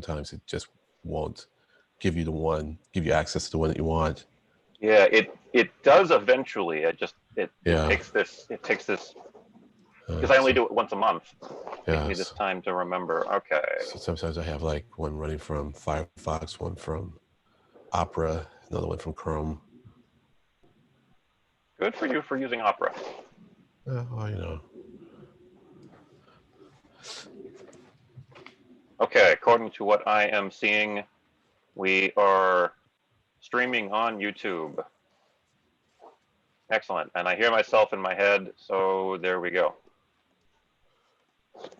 sometimes it just won't give you access to the one that you want. Yeah, it does eventually. It Yeah. takes this because I only do it once a month. It takes me this time to remember. Okay. So sometimes I have like one running from Firefox, one from Opera, another one from Chrome. Good for you for using Opera. Well, you know. Okay, according to what I am seeing, we are streaming on YouTube. Excellent. And I hear myself in my head, so there we go.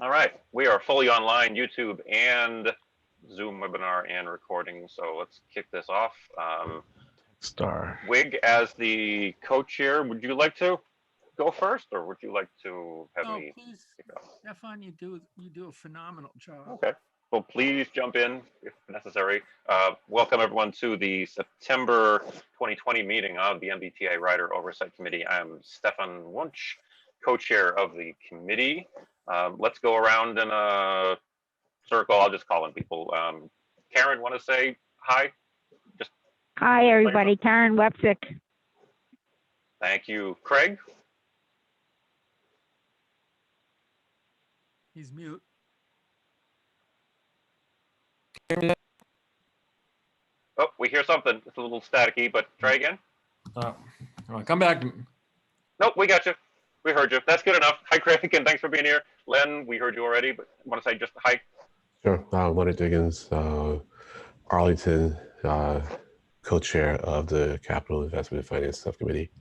All right, we are fully online, YouTube and Zoom webinar and recording. So let's kick this off. Wig, as the co-chair, would you like to go first, or would you like to have me? Please, Stefan, you do a phenomenal job. Okay. Well, please jump in if necessary. Welcome everyone to the September 2020 meeting of the MBTA Rider Oversight Committee. I'm Stefan Wunsch, co-chair of the committee. Let's go around in a circle. I'll just call in people. Karen, want to say hi? Just hi, everybody. Karen Wepsick. Thank you. Craig? He's mute. Oh, we hear something. It's a little staticky, but try again. Come back. Nope, we got you. We heard you. That's good enough. Hi, Craig, and thanks for being here. Len, we heard you already, but I want to say just hi. Sure. Leonard Diggins, Arlington, co-chair of the Capital Investment and Finance Subcommittee.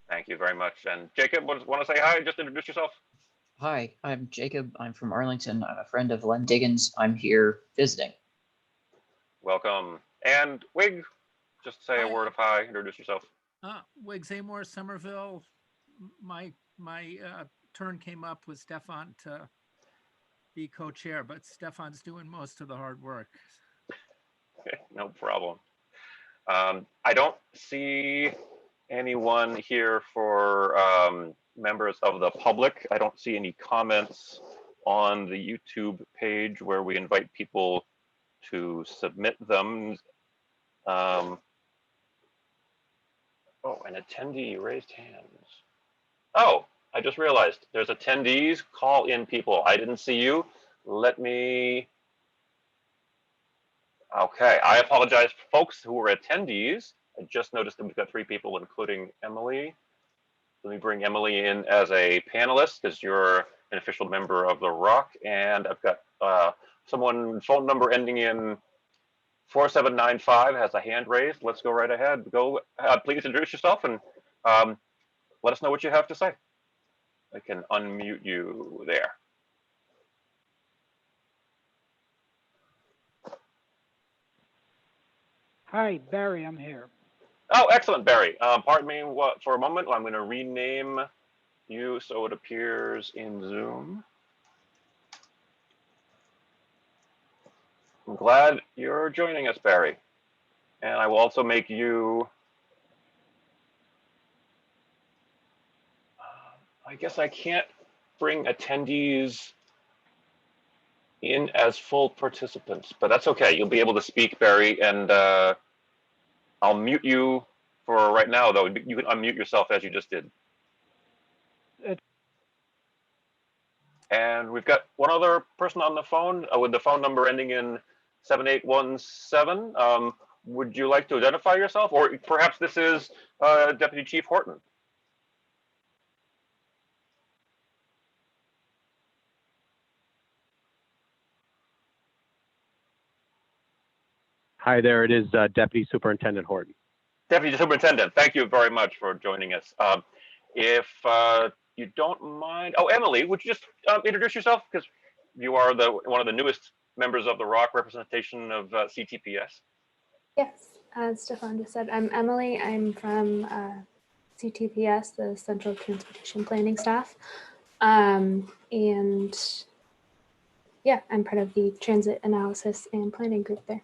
Thank you very much. And Jacob, want to say hi? Just introduce yourself. Hi, I'm Jacob. I'm from Arlington. I'm a friend of Len Diggins. I'm here visiting. Welcome. And Wig, just say a word of hi. Introduce yourself. Wig Seymour, Somerville. My turn came up with Stefan to be co-chair, but Stefan's doing most of the hard work. No problem. I don't see anyone here for members of the public. I don't see any comments on the YouTube page where we invite people to submit them. Oh, an attendee raised hands. Oh, I just realized there's attendees. Call in people. I didn't see you. Let me. Okay, I apologize, folks who were attendees. I just noticed that we've got 3 people, including Emily. Let me bring Emily in as a panelist because you're an official member of the ROC. And I've got someone, phone number ending in 4795 has a hand raised. Let's go right ahead. Go, please introduce yourself and let us know what you have to say. I can unmute you there. Hi, Barry, I'm here. Oh, excellent, Barry. Pardon me for a moment. I'm going to rename you so it appears in Zoom. I'm glad you're joining us, Barry. And I will also make you, I guess I can't bring attendees in as full participants, but that's okay. You'll be able to speak, Barry, and I'll mute you for right now, though. You can unmute yourself as you just did. And we've got one other person on the phone with the phone number ending in 7817. Would you like to identify yourself? Or perhaps this is Deputy Chief Horton. Hi there, it is Deputy Superintendent Horton. Deputy Superintendent, thank you very much for joining us. If you don't mind, oh, Emily, would you just introduce yourself? Because you are one of the newest members of the ROC representation of CTPS. Yes, as Stefan just said, I'm Emily. I'm from CTPS, the Central Transportation Planning staff. And yeah, I'm part of the Transit Analysis and Planning group there.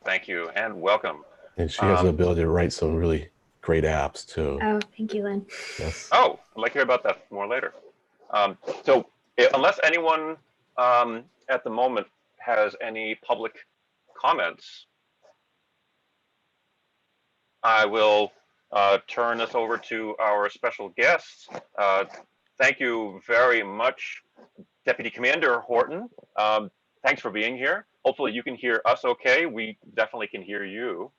Thank you and welcome. And she has the ability to write some really great apps too. Oh, thank you, Lynn. Yes. Oh, I'd like to hear about that more later. So unless anyone at the moment has any public comments. I will turn this over to our special guests. Thank you very much, Deputy Commander Horton. Thanks for being here. Hopefully you can hear us okay. We definitely can hear you.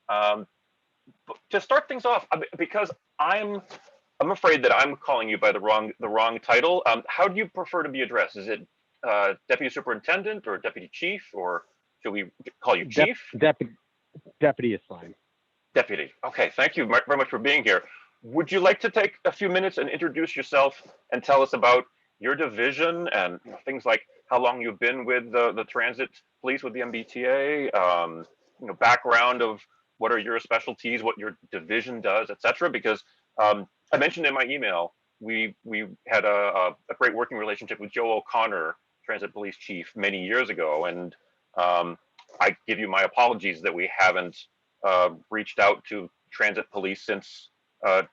To start things off, because I'm afraid that I'm calling you by the wrong title. How do you prefer to be addressed? Is it Deputy Superintendent or Deputy Chief, or should we call you Chief? Deputy is fine. Deputy. Okay, thank you very much for being here. Would you like to take a few minutes and introduce yourself and tell us about your division and things like how long you've been with the transit police with the MBTA, background of what are your specialties, what your division does, etc. Because I mentioned in my email, we had a great working relationship with Joe O'Connor, Transit Police Chief, many years ago, and I give you my apologies that we haven't reached out to Transit Police since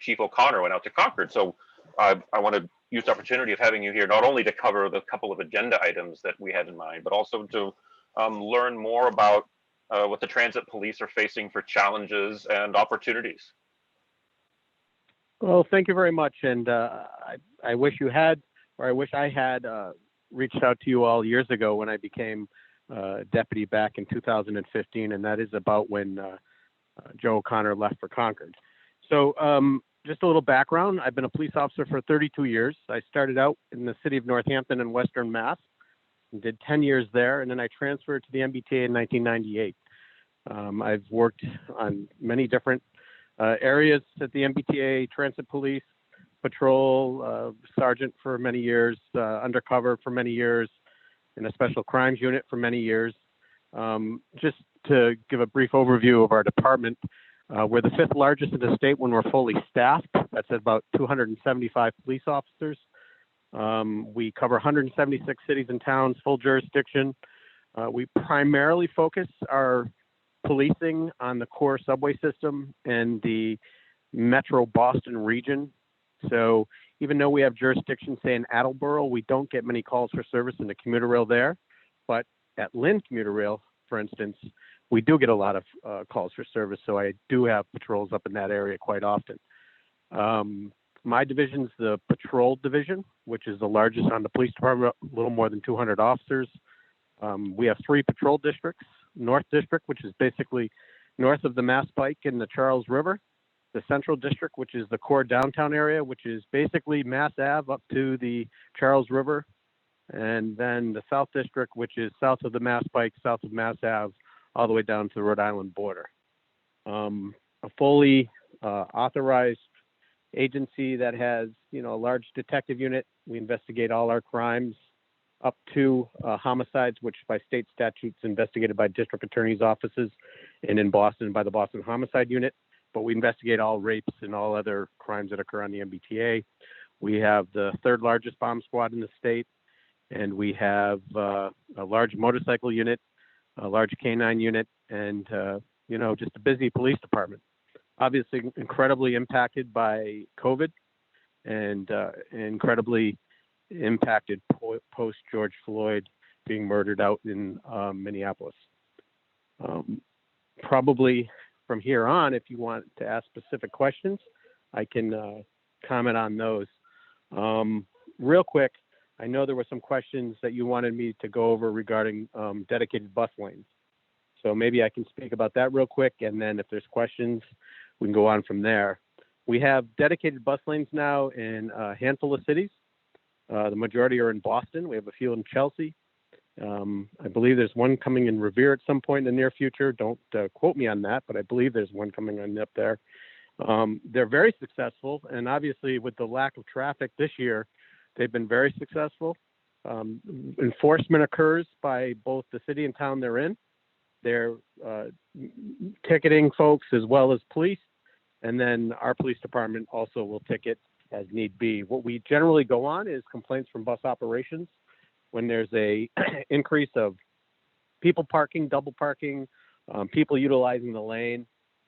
Chief O'Connor went out to Concord. So I want to use the opportunity of having you here, not only to cover the couple of agenda items that we had in mind, but also to learn more about what the Transit Police are facing for challenges and opportunities. Well, thank you very much. And I wish you had, or I wish I had reached out to you all years ago when I became deputy back in 2015. And that is about when Joe O'Connor left for Concord. So just a little background. I've been a police officer for 32 years. I started out in the city of Northampton in Western Mass and did 10 years there. And then I transferred to the MBTA in 1998. I've worked on many different areas at the MBTA, Transit Police, Patrol, Sergeant for many years, undercover for many years, in a special crimes unit for many years. Just to give a brief overview of our department, we're the 5th largest in the state when we're fully staffed. That's about 275 police officers. We cover 176 cities and towns, full jurisdiction. We primarily focus our policing on the core subway system and the Metro Boston region. So even though we have jurisdiction, say in Attleboro, we don't get many calls for service in the commuter rail there. But at Lynn commuter rail, for instance, we do get a lot of calls for service. So I do have patrols up in that area quite often. My division's the patrol division, which is the largest on the police department, a little more than 200 officers. We have 3 patrol districts. North District, which is basically north of the Mass Pike and the Charles River. The Central District, which is the core downtown area, which is basically Mass Ave up to the Charles River. And then the South District, which is south of the Mass Pike, south of Mass Ave, all the way down to the Rhode Island border. A fully authorized agency that has, a large detective unit. We investigate all our crimes up to homicides, which by state statutes investigated by district attorney's offices, and in Boston by the Boston Homicide Unit. But we investigate all rapes and all other crimes that occur on the MBTA. We have the 3rd largest bomb squad in the state, and we have a large motorcycle unit, a large canine unit, and just a busy police department. Obviously, incredibly impacted by COVID, and incredibly impacted post George Floyd being murdered out in Minneapolis. Probably from here on, if you want to ask specific questions, I can comment on those. Real quick, I know there were some questions that you wanted me to go over regarding dedicated bus lanes. So maybe I can speak about that real quick, and then if there's questions, we can go on from there. We have dedicated bus lanes now in a handful of cities. The majority are in Boston. We have a few in Chelsea. I believe there's one coming in Revere at some point in the near future. Don't quote me on that, but I believe there's one coming on up there. They're very successful, and obviously with the lack of traffic this year, they've been very successful. Enforcement occurs by both the city and town they're in. They're ticketing folks as well as police, and then our police department also will ticket as need be. What we generally go on is complaints from bus operations when there's a increase of people parking, double parking, people utilizing the lane.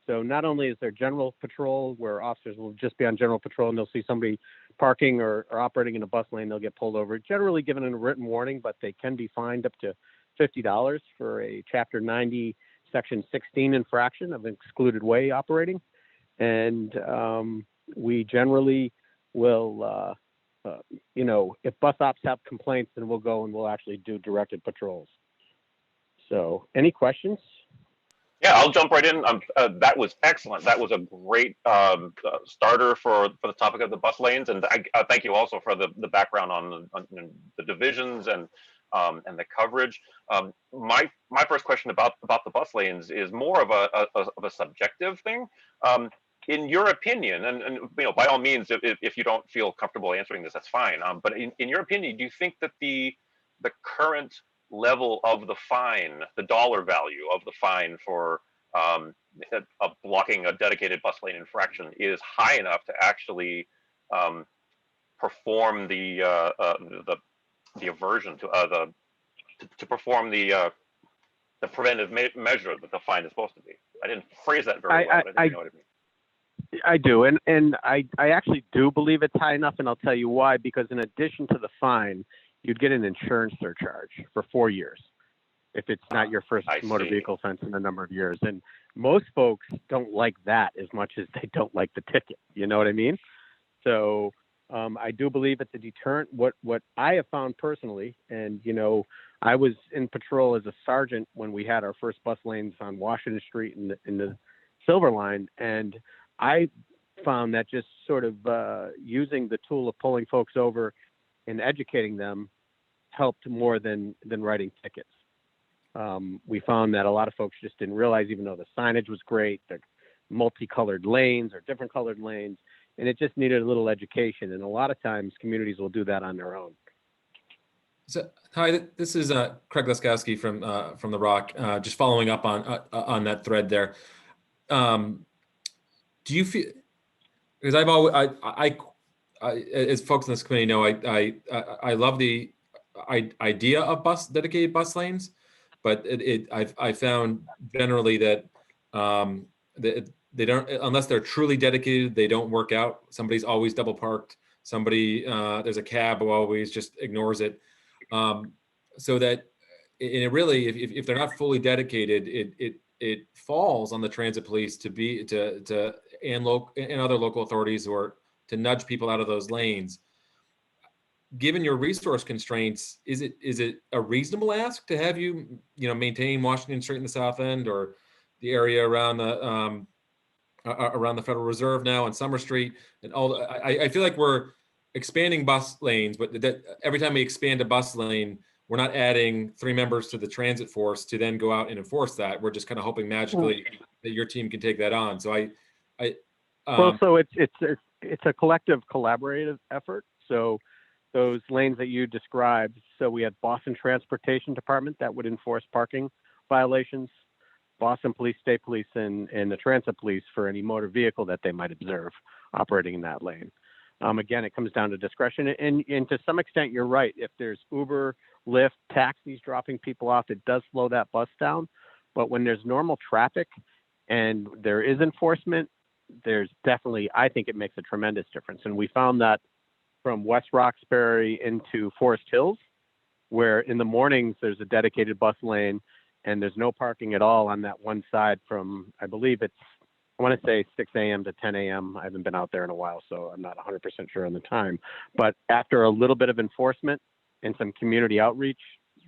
So not only is there general patrol where officers will just be on general patrol and they'll see somebody parking or operating in a bus lane, they'll get pulled over, generally given a written warning, but they can be fined up to $50 for a Chapter 90, Section 16 infraction of excluded way operating. And we generally will, if bus ops have complaints, then we'll go and we'll actually do directed patrols. So any questions? Yeah, I'll jump right in. That was excellent. That was a great starter for the topic of the bus lanes, and I thank you also for the background on the divisions and the coverage. My first question about the bus lanes is more of a subjective thing. In your opinion, and by all means, if you don't feel comfortable answering this, that's fine. But in your opinion, do you think that the current level of the fine, the dollar value of the fine for blocking a dedicated bus lane infraction is high enough to actually perform the aversion to perform the preventive measure that the fine is supposed to be? I didn't phrase that very well, but I think you know what I mean. I do, and I actually do believe it's high enough, and I'll tell you why. Because in addition to the fine, you'd get an insurance surcharge for 4 years if it's not your first motor vehicle offense in a number of years. And most folks don't like that as much as they don't like the ticket. You know what I mean? So I do believe it's a deterrent. What I have found personally, and I was in patrol as a sergeant when we had our first bus lanes on Washington Street in the Silver Line, and I found that just sort of using the tool of pulling folks over and educating them helped more than writing tickets. We found that a lot of folks just didn't realize, even though the signage was great, the multicolored lanes or different colored lanes, and it just needed a little education. And a lot of times communities will do that on their own. So, hi, this is Craig Leskowski from The Rock. Just following up on that thread there. Do you feel, because I've always, I as folks in this committee know, I love the idea of dedicated bus lanes, but I found generally that they don't, unless they're truly dedicated, they don't work out. Somebody's always double parked. Somebody, there's a cab who always just ignores it. So that, and it really, if they're not fully dedicated, it falls on the transit police and other local authorities or to nudge people out of those lanes. Given your resource constraints, is it a reasonable ask to have you maintain Washington Street in the South End or the area around the Federal Reserve now and Summer Street and all? I feel like we're expanding bus lanes, but that every time we expand a bus lane, we're not adding 3 members to the transit force to then go out and enforce that. We're just kind of hoping magically that your team can take that on. So so it's a collective collaborative effort. So those lanes that you described, so we had Boston Transportation Department that would enforce parking violations, Boston Police, State Police, and the Transit Police for any motor vehicle that they might observe operating in that lane. Again, it comes down to discretion, and to some extent, you're right. If there's Uber, Lyft, taxis dropping people off, it does slow that bus down. But when there's normal traffic and there is enforcement, there's definitely, I think it makes a tremendous difference. And we found that from West Roxbury into Forest Hills, where in the mornings there's a dedicated bus lane and there's no parking at all on that one side from, I believe it's, I want to say 6 a.m. to 10 a.m. I haven't been out there in a while, so I'm not 100% sure on the time. But after a little bit of enforcement and some community outreach,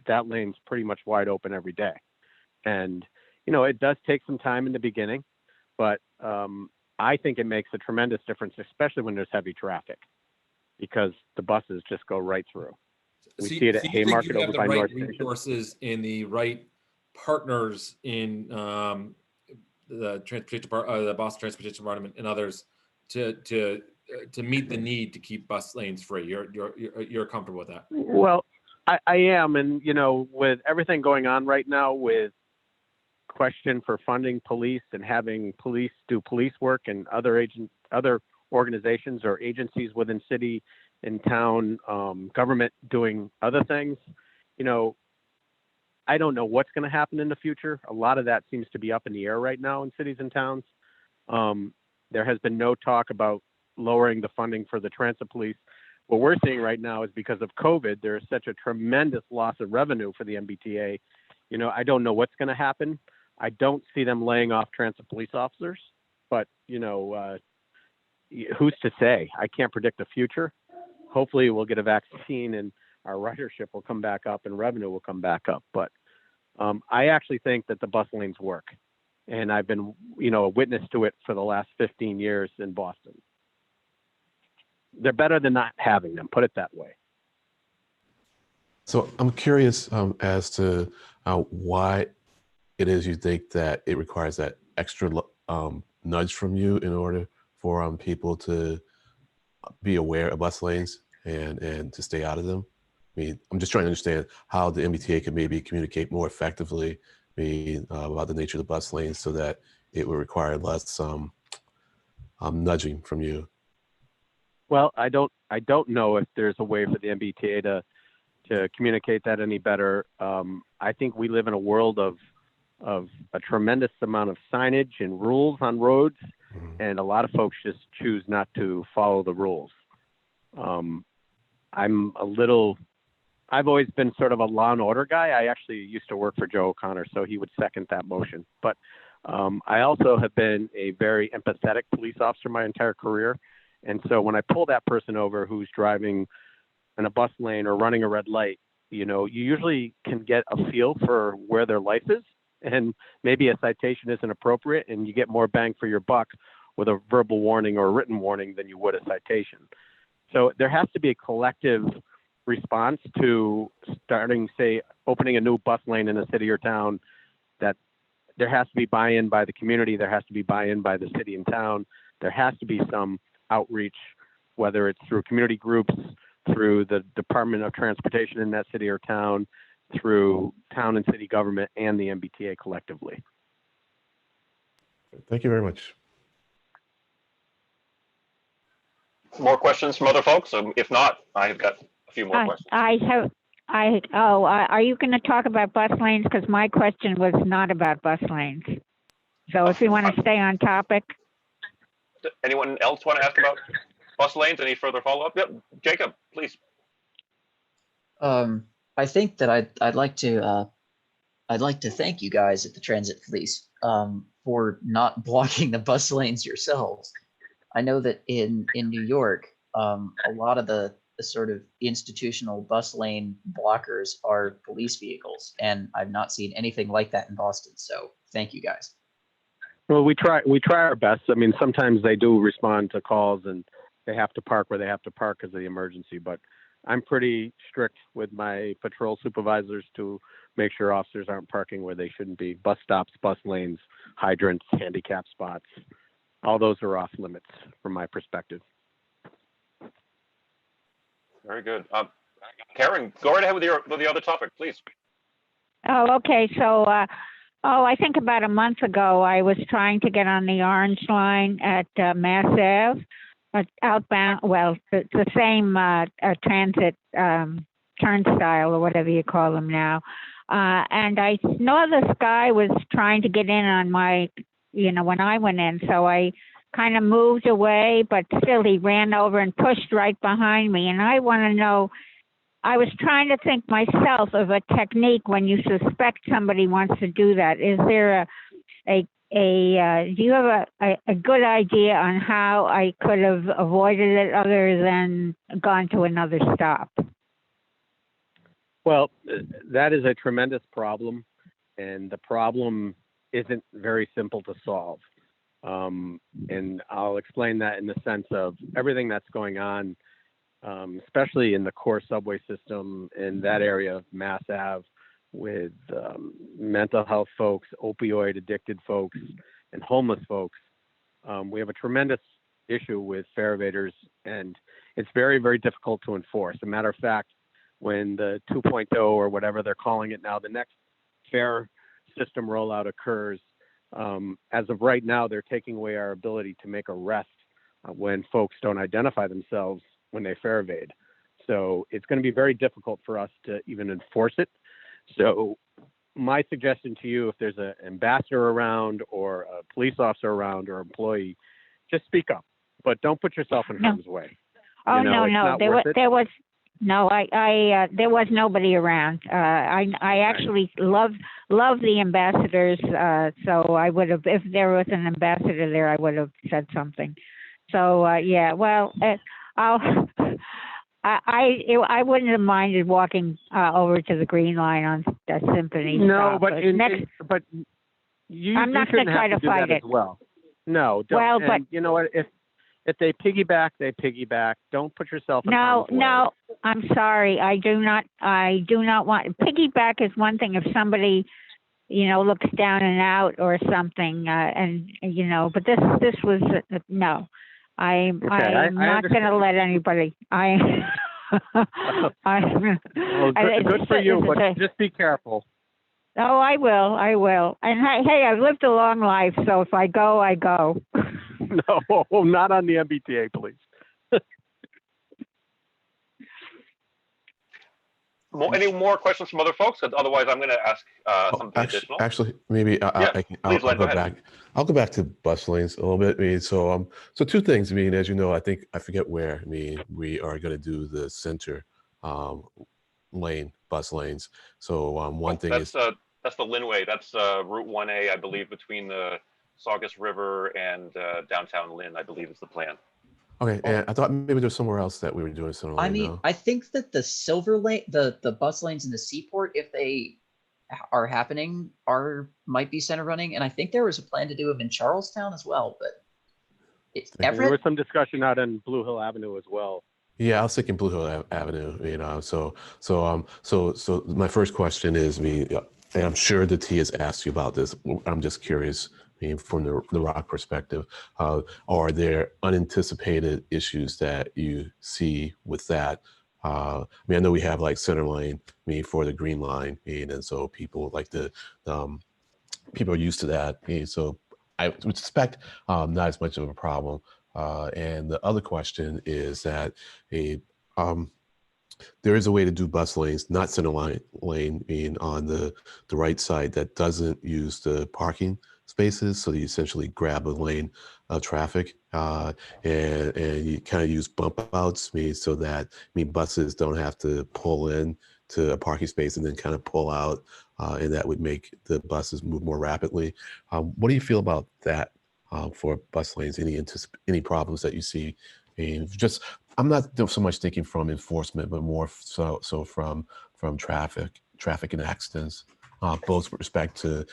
that lane's pretty much wide open every day. And, it does take some time in the beginning, but I think it makes a tremendous difference, especially when there's heavy traffic, because the buses just go right through. We see it at Haymarket over by North Station. Resources in the right partners in the transportation, the Boston Transportation Department, and others to meet the need to keep bus lanes free. You're comfortable with that? Well, I am, and with everything going on right now, with question for funding police and having police do police work and other organizations or agencies within city and town government doing other things, I don't know what's going to happen in the future. A lot of that seems to be up in the air right now in cities and towns. There has been no talk about lowering the funding for the transit police. what we're seeing right now is because of COVID, there's such a tremendous loss of revenue for the MBTA. You know, I don't know what's going to happen. I don't see them laying off transit police officers, but you know, who's to say? I can't predict the future. Hopefully we'll get a vaccine and our ridership will come back up and revenue will come back up. But I actually think that the bus lanes work. And I've been, you know, a witness to it for the last 15 years in Boston. They're better than not having them, put it that way. So I'm curious as to why it is you think that it requires that extra nudge from you in order for people to be aware of bus lanes and to stay out of them. I mean, I'm just trying to understand how the MBTA can maybe communicate more effectively about the nature of the bus lanes so that it would require less nudging from you. Well, I don't know if there's a way for the MBTA to communicate that any better. I think we live in a world of a tremendous amount of signage and rules on roads, and a lot of folks just choose not to follow the rules. I've always been sort of a law and order guy. I actually used to work for Joe O'Connor, so he would second that motion. But I also have been a very empathetic police officer my entire career. And so when I pull that person over who's driving in a bus lane or running a red light, you know, you usually can get a feel for where their life is. And maybe a citation isn't appropriate, and you get more bang for your buck with a verbal warning or a written warning than you would a citation. So there has to be a collective response to starting, say, opening a new bus lane in a city or town, that there has to be buy-in by the community, there has to be buy-in by the city and town, there has to be some outreach, whether it's through community groups, through the Department of Transportation in that city or town, through town and city government and the MBTA collectively. Thank you very much. More questions from other folks? If not, I've got a few more questions. Are you going to talk about bus lanes? Because my question was not about bus lanes. So if you want to stay on topic. Anyone else want to ask about bus lanes? Any further follow-up? Yep, Jacob, please. I think that I'd like to thank you guys at the Transit Police for not blocking the bus lanes yourselves. I know that in New York, a lot of the sort of institutional bus lane blockers are police vehicles, and I've not seen anything like that in Boston. So thank you guys. Well, we try our best. I mean, sometimes they do respond to calls and they have to park where they have to park because of the emergency, but I'm pretty strict with my patrol supervisors to make sure officers aren't parking where they shouldn't be. Bus stops, bus lanes, hydrants, handicap spots, all those are off limits from my perspective. Very good. Karen, go right ahead with the other topic, please. Oh, okay. So, I think about a month ago, I was trying to get on the Orange Line at Mass Ave, outbound. Well, the same transit turnstile or whatever you call them now. And I know this guy was trying to get in on my, when I went in. So I kind of moved away, but still he ran over and pushed right behind me. And I want to know, I was trying to think myself of a technique when you suspect somebody wants to do that. Is there do you have a good idea on how I could have avoided it other than gone to another stop? Well, that is a tremendous problem, and the problem isn't very simple to solve. And I'll explain that in the sense of everything that's going on, especially in the core subway system in that area of Mass Ave with mental health folks, opioid addicted folks, and homeless folks. We have a tremendous issue with fare evaders, and it's very, very difficult to enforce. As a matter of fact, when the 2.0 or whatever they're calling it now, the next fare system rollout occurs, as of right now, they're taking away our ability to make arrests when folks don't identify themselves when they fare evade. So it's going to be very difficult for us to even enforce it. So my suggestion to you, if there's an ambassador around or a police officer around or employee, just speak up, but don't put yourself in harm's way. Oh, You know, no, it's no, not worth it. there was, no, there was nobody around. I actually love the ambassadors. So I would have, if there was an ambassador there, I would have said something. So, yeah, well, I'll, I wouldn't have minded walking, over to the Green Line on the Symphony. No, stop, but but you I'm you not gonna shouldn't try have to to do fight that it. as well. No, don't. Well, And but you know what? If they piggyback, they piggyback. Don't put yourself in no, harm's way. no, I'm sorry. I do not want, piggyback is one thing if somebody, looks down and out or something, and, but this was, no. I'm I not gonna understand. let anybody, Well, good for you, but just be careful. Oh, I will. And hey, I've lived a long life, so if I go, I go. No, not on the MBTA, please. Any more questions from other folks? Otherwise, I'm going to ask something additional. Actually, maybe Please, Len, go go ahead. back. I'll go back to bus lanes a little bit. I mean, so two things. I mean, as you know, I forget where. I mean, we are going to do the center bus lanes. So one thing is that's the Linway. That's Route 1A, I believe, between the Saugus River and downtown Lynn. I believe is the plan. okay. And I thought maybe there's somewhere else that we were doing center lane. I mean, no? I think that the silver lane, the bus lanes in the Seaport, if they are happening, might be center running, and I think there was a plan to do them in Charlestown as well. But it's There was Everett. some discussion out on Blue Hill Avenue as well. Yeah, I was thinking Blue Hill Avenue. So my first question is, and I'm sure the T has asked you about this. I'm just curious, from the Rock perspective, are there unanticipated issues that you see with that? I know we have like center lane, for the Green Line, and so people like people are used to that. So I would suspect not as much of a problem. And the other question is that there is a way to do bus lanes, not center lane, being on the right side that doesn't use the parking spaces. So you essentially grab a lane of traffic and you kind of use bump outs, so that buses don't have to pull in to a parking space and then kind of pull out, and that would make the buses move more rapidly. What do you feel about that for bus lanes? Any problems that you see? I'm not so much thinking from enforcement, but more so from traffic and accidents, both with respect to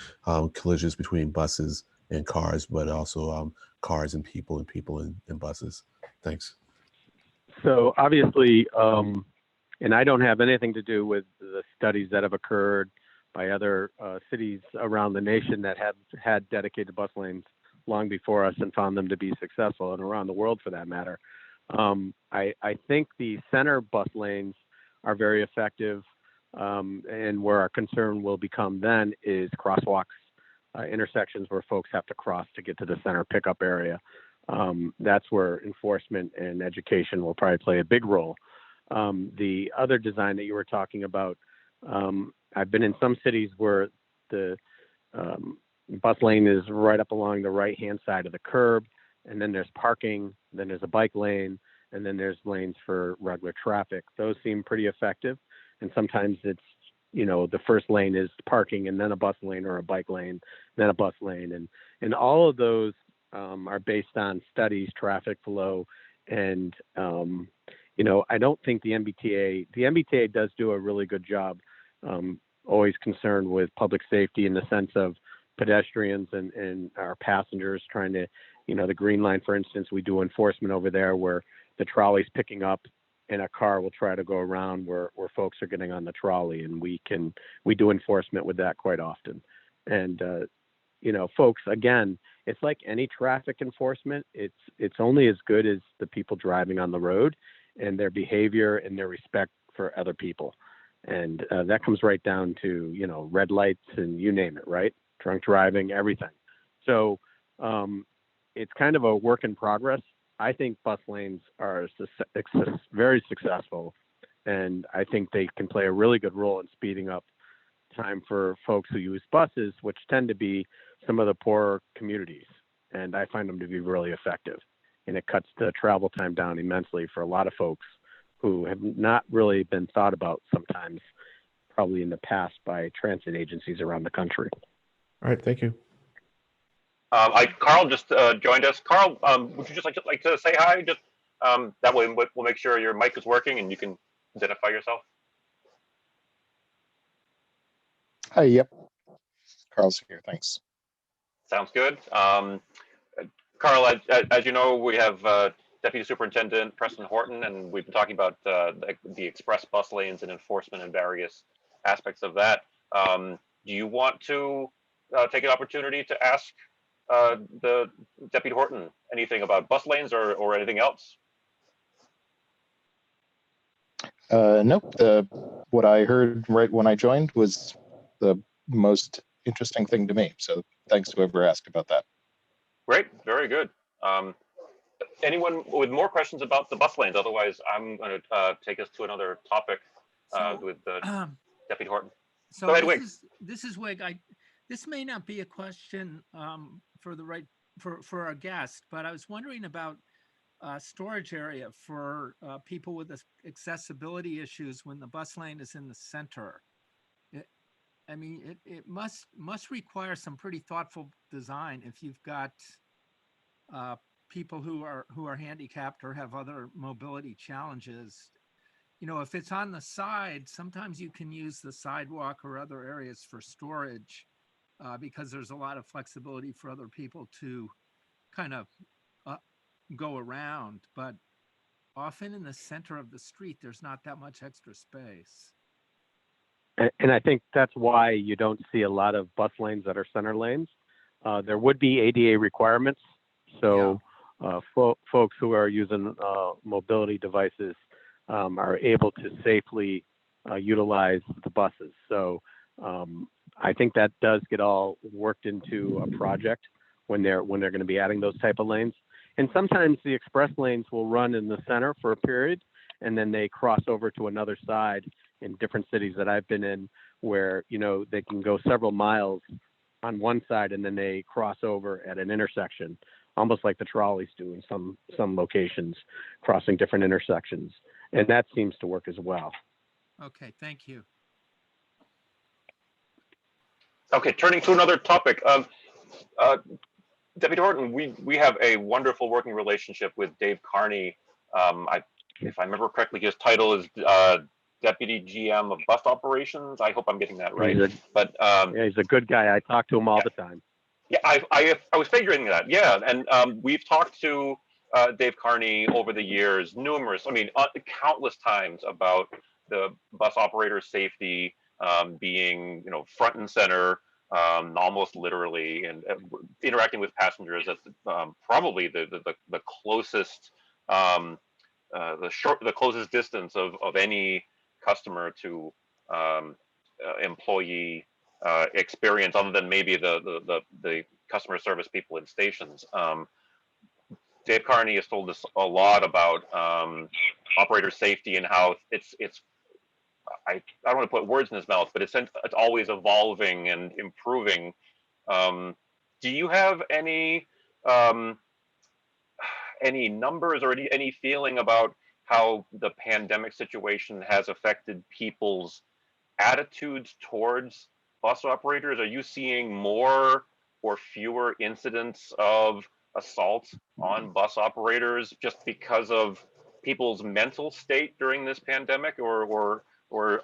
collisions between buses and cars, but also cars and people and buses. Thanks. So obviously, and I don't have anything to do with the studies that have occurred by other cities around the nation that have had dedicated bus lanes long before us and found them to be successful, and around the world for that matter. I think the center bus lanes are very effective, and where our concern will become then is crosswalks, intersections where folks have to cross to get to the center pickup area. That's where enforcement and education will probably play a big role. The other design that you were talking about, I've been in some cities where the bus lane is right up along the right-hand side of the curb, and then there's parking, then there's a bike lane, and then there's lanes for regular traffic. Those seem pretty effective. And sometimes it's, the first lane is parking and then a bus lane, or a bike lane, then a bus lane. And all of those are based on studies, traffic flow. And, I don't think the MBTA does do a really good job, always concerned with public safety in the sense of pedestrians and our passengers trying to, the Green Line, for instance, we do enforcement over there where the trolley's picking up and a car will try to go around where folks are getting on the trolley, and we do enforcement with that quite often. And, folks, again, it's like any traffic enforcement. It's only as good as the people driving on the road and their behavior and their respect for other people. And that comes right down to, red lights and you name it, right? Drunk driving, everything. So it's kind of a work in progress. I think bus lanes are very successful, and I think they can play a really good role in speeding up time for folks who use buses, which tend to be some of the poorer communities. And I find them to be really effective. and it cuts the travel time down immensely for a lot of folks who have not really been thought about sometimes, probably in the past, by transit agencies around the country. All right, thank you. Carl just joined us. Carl, would you just like to say hi? Just that way we'll make sure your mic is working and you can identify yourself. Hi, yep. Carl's here, thanks. Sounds good. Carl, as you know, we have Deputy Superintendent Preston Horton, and we've been talking about the express bus lanes and enforcement and various aspects of that. Do you want to take an opportunity to ask the Deputy Horton anything about bus lanes or anything else? Nope. What I heard right when I joined was the most interesting thing to me. So thanks to whoever asked about that. Great, very good. Anyone with more questions about the bus lanes? Otherwise, I'm going to take us to another topic with Deputy Horton. So Go ahead, Wig. This is Wig. This may not be a question for our guest, but I was wondering about storage area for people with accessibility issues when the bus lane is in the center. It must require some pretty thoughtful design if you've got people who are handicapped or have other mobility challenges. You know, if it's on the side, sometimes you can use the sidewalk or other areas for storage because there's a lot of flexibility for other people to kind of go around. But often in the center of the street, there's not that much extra space. And I think that's why you don't see a lot of bus lanes that are center lanes. There would be ADA requirements. So folks who are using mobility devices are able to safely utilize the buses. So I think that does get all worked into a project when they're going to be adding those type of lanes. And sometimes the express lanes will run in the center for a period, and then they cross over to another side in different cities that I've been in, where, you know, they can go several miles on one side and then they cross over at an intersection, almost like the trolleys do in some locations, crossing different intersections. And that seems to work as well. Okay, thank you. Okay, turning to another topic. Deputy Horton, we have a wonderful working relationship with Dave Carney. If I remember correctly, his title is Deputy GM of Bus Operations. I hope I'm getting that right. Yeah, he's a good guy. I talk to him all the time. Yeah, I was figuring that. Yeah, and we've talked to Dave Carney over the years, countless times about the bus operator safety being, front and center, almost literally, and interacting with passengers. That's probably the closest, the closest distance of any customer to employee experience, other than maybe the customer service people in stations. Dave Carney has told us a lot about operator safety and how it's I don't want to put words in his mouth, but it's always evolving and improving. Do you have any numbers or any feeling about how the pandemic situation has affected people's attitudes towards bus operators? Are you seeing more or fewer incidents of assault on bus operators just because of people's mental state during this pandemic, or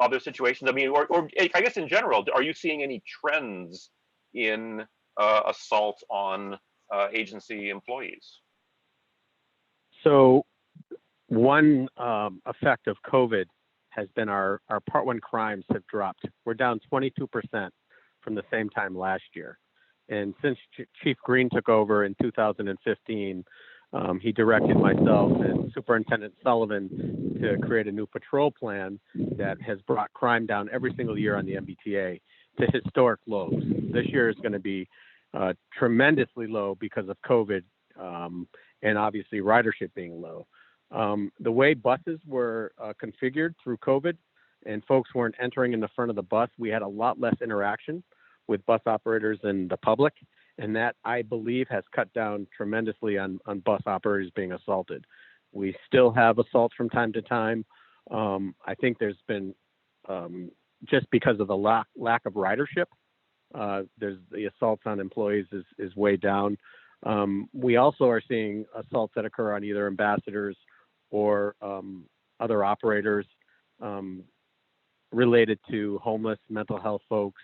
other situations? I mean, or I guess in general, are you seeing any trends in assault on agency employees? So one effect of COVID has been our Part 1 crimes have dropped. We're down 22% from the same time last year. And since Chief Green took over in 2015, he directed myself and Superintendent Sullivan to create a new patrol plan that has brought crime down every single year on the MBTA to historic lows. This year is going to be tremendously low because of COVID and obviously ridership being low. The way buses were configured through COVID and folks weren't entering in the front of the bus, we had a lot less interaction with bus operators and the public. And that, I believe, has cut down tremendously on bus operators being assaulted. We still have assaults from time to time. I think there's been, just because of the lack of ridership, there's the assaults on employees is way down. We also are seeing assaults that occur on either ambassadors or other operators related to homeless, mental health folks,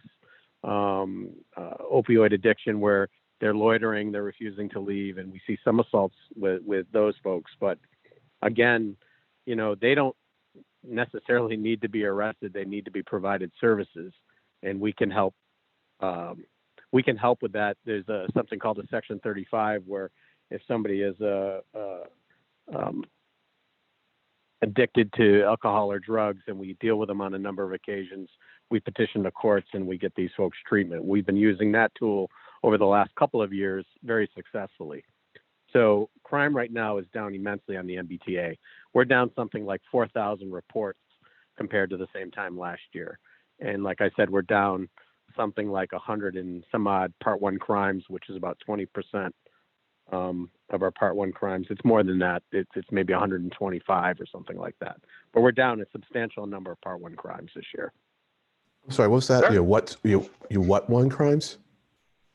opioid addiction, where they're loitering, they're refusing to leave, and we see some assaults with those folks. But again, you know, they don't necessarily need to be arrested. They need to be provided services, and we can help. We can help with that. There's something called a Section 35, where if somebody is addicted to alcohol or drugs, and we deal with them on a number of occasions, we petition the courts and we get these folks treatment. We've been using that tool over the last couple of years very successfully. So crime right now is down immensely on the MBTA. We're down something like 4,000 reports compared to the same time last year. And like I said, we're down something like 100 and some odd Part 1 crimes, which is about 20% of our Part 1 crimes. It's more than that. It's maybe 125 or something like that. But we're down a substantial number of Part 1 crimes this year. I'm sorry, what's that? Sure. What one crimes?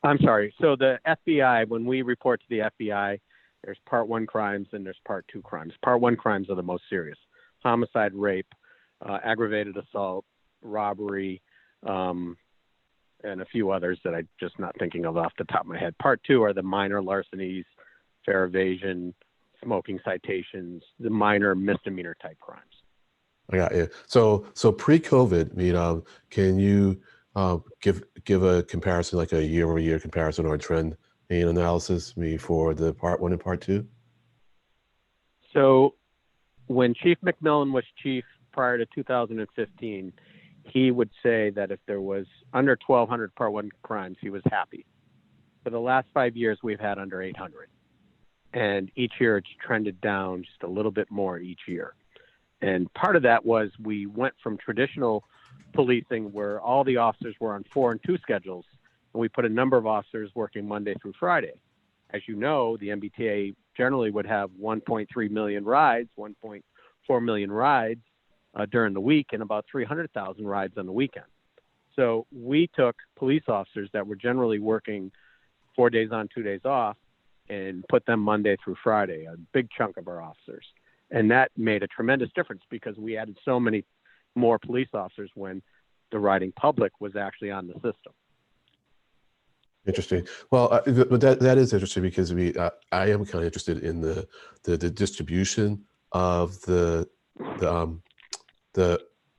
I'm sorry. So the FBI, when we report to the FBI, there's Part 1 crimes and there's Part 2 crimes. Part 1 crimes are the most serious: homicide, rape, aggravated assault, robbery, and a few others that I'm just not thinking of off the top of my head. Part 2 are the minor larcenies, fare evasion, smoking citations, the minor misdemeanor type crimes. I got you. So pre-COVID, can you give a comparison, like a year-over-year comparison or a trend analysis, for the Part 1 and Part 2? So when Chief McMillan was chief prior to 2015, he would say that if there was under 1,200 Part 1 crimes, he was happy. For the last 5 years, we've had under 800. And each year it's trended down just a little bit more each year. And part of that was we went from traditional policing where all the officers were on 4 and 2 schedules, and we put a number of officers working Monday through Friday. As you know, the MBTA generally would have 1.3 million rides, 1.4 million rides during the week, and about 300,000 rides on the weekend. So we took police officers that were generally working 4 days on, 2 days off, and put them Monday through Friday, a big chunk of our officers. And that made a tremendous difference because we added so many more police officers when the riding public was actually on the system. Interesting. Well, but that is interesting because I am kind of interested in the distribution of the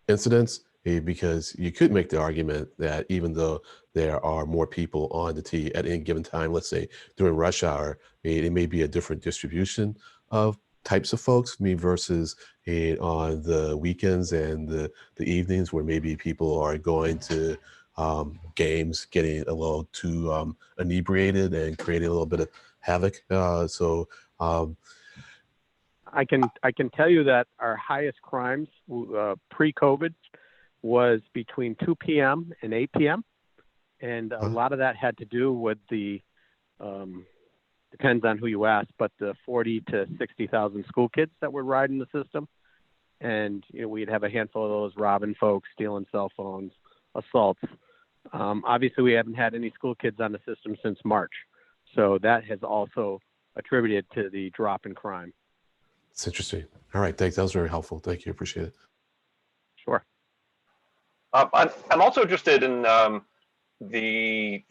incidents, because you could make the argument that even though there are more people on the T at any given time, let's say during rush hour, it may be a different distribution of types of folks, versus on the weekends and the evenings where maybe people are going to games, getting a little too inebriated and creating a little bit of havoc. I can tell you that our highest crimes pre-COVID was between 2 p.m. and 8 p.m. And a lot of that had to do with the, depends on who you ask, but the 40 to 60,000 school kids that were riding the system. And, we'd have a handful of those robbing folks, stealing cell phones, assaults. Obviously, we haven't had any school kids on the system since March. So that has also attributed to the drop in crime. It's interesting. All right, thanks. That was very helpful. Thank you. Appreciate it. Sure. I'm also interested in the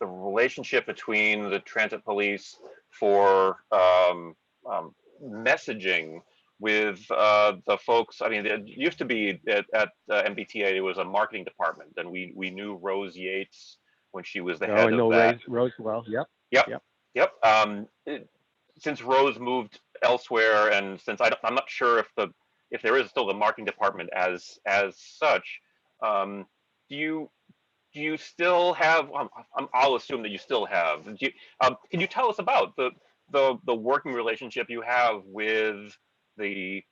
relationship between the transit police for messaging with the folks. I mean, it used to be at MBTA, it was a marketing department, and we knew Rose Yates when she was the head of that. Rose well. Yep. Since Rose moved elsewhere, and since I'm not sure if there is still the marketing department as such, do you still have? I'll assume that you still have. Can you tell us about the working relationship you have with the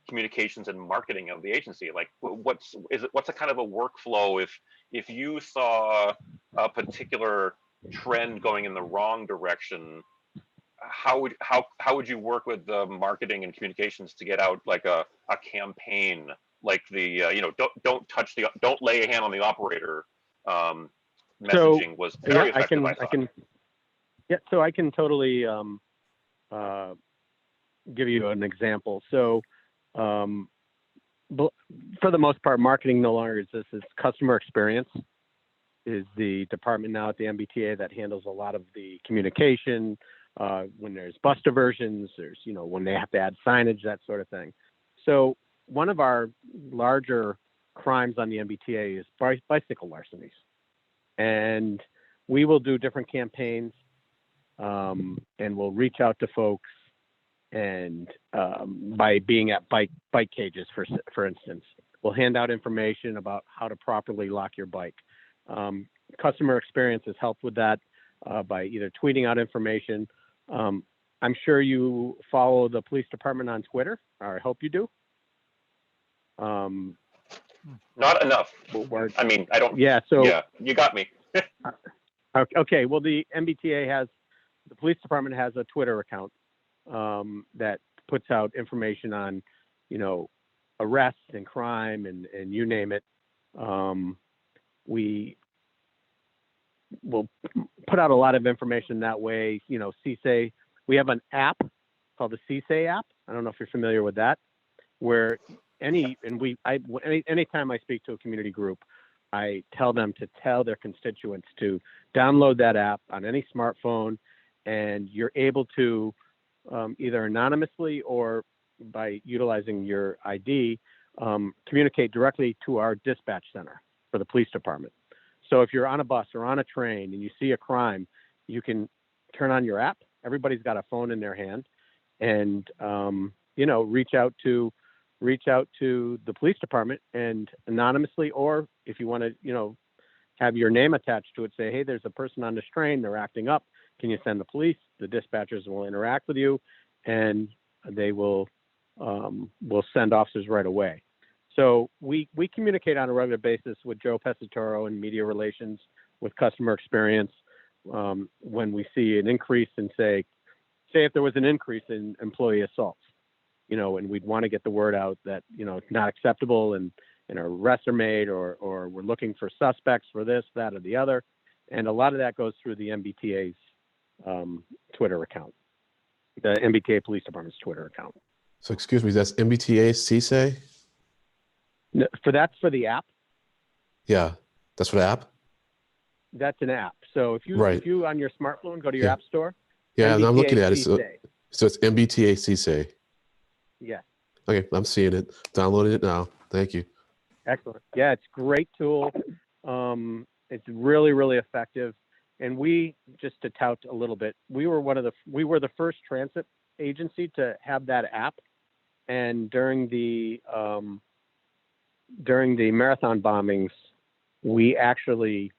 communications and marketing of the agency? Like, what's a kind of a workflow if you saw a particular trend going in the wrong direction, how would you work with the marketing and communications to get out like a campaign like the don't lay a hand on the operator messaging was very effective. So I can totally give you an example. So for the most part, marketing no longer exists. It's customer experience is the department now at the MBTA that handles a lot of the communication. When there's bus diversions, there's, when they have to add signage, that sort of thing. So one of our larger crimes on the MBTA is bicycle larcenies. And we will do different campaigns and we'll reach out to folks and by being at bike cages, for instance, we'll hand out information about how to properly lock your bike. Customer experience has helped with that by either tweeting out information. I'm sure you follow the police department on Twitter, or I hope you do. Not enough. I mean, I don't. Yeah. So yeah, you got me. Okay. Well, the police department has a Twitter account that puts out information on, arrests and crime and you name it. We will put out a lot of information that way. CSA, we have an app called the CSA app. I don't know if you're familiar with that, where anytime I speak to a community group, I tell them to tell their constituents to download that app on any smartphone, and you're able to either anonymously or by utilizing your ID, communicate directly to our dispatch center for the police department. So if you're on a bus or on a train and you see a crime, you can turn on your app. Everybody's got a phone in their hand, and reach out to the police department and anonymously, or if you want to, have your name attached to it, say, hey, there's a person on this train, they're acting up. Can you send the police? The dispatchers will interact with you, and they will send officers right away. So we communicate on a regular basis with Joe Pesatoro in media relations, with customer experience. When we see an increase in, say if there was an increase in employee assaults, and we'd want to get the word out that, it's not acceptable and arrests are made, or we're looking for suspects for this, that, or the other. And a lot of that goes through the MBTA's Twitter account, the MBTA Police Department's Twitter account. So excuse me, that's MBTA CSA? No, that's for the app. Yeah, that's for the app? That's an app. So if you on your smartphone go to your app store. Yeah, MBTA I'm looking at it. CSA. So it's MBTA CSA. Yeah. Okay, I'm seeing it. Downloading it now. Thank you. Excellent. Yeah, it's a great tool. It's really, really effective. And we, just to tout a little bit, we were the first transit agency to have that app. And during the marathon bombings, we actually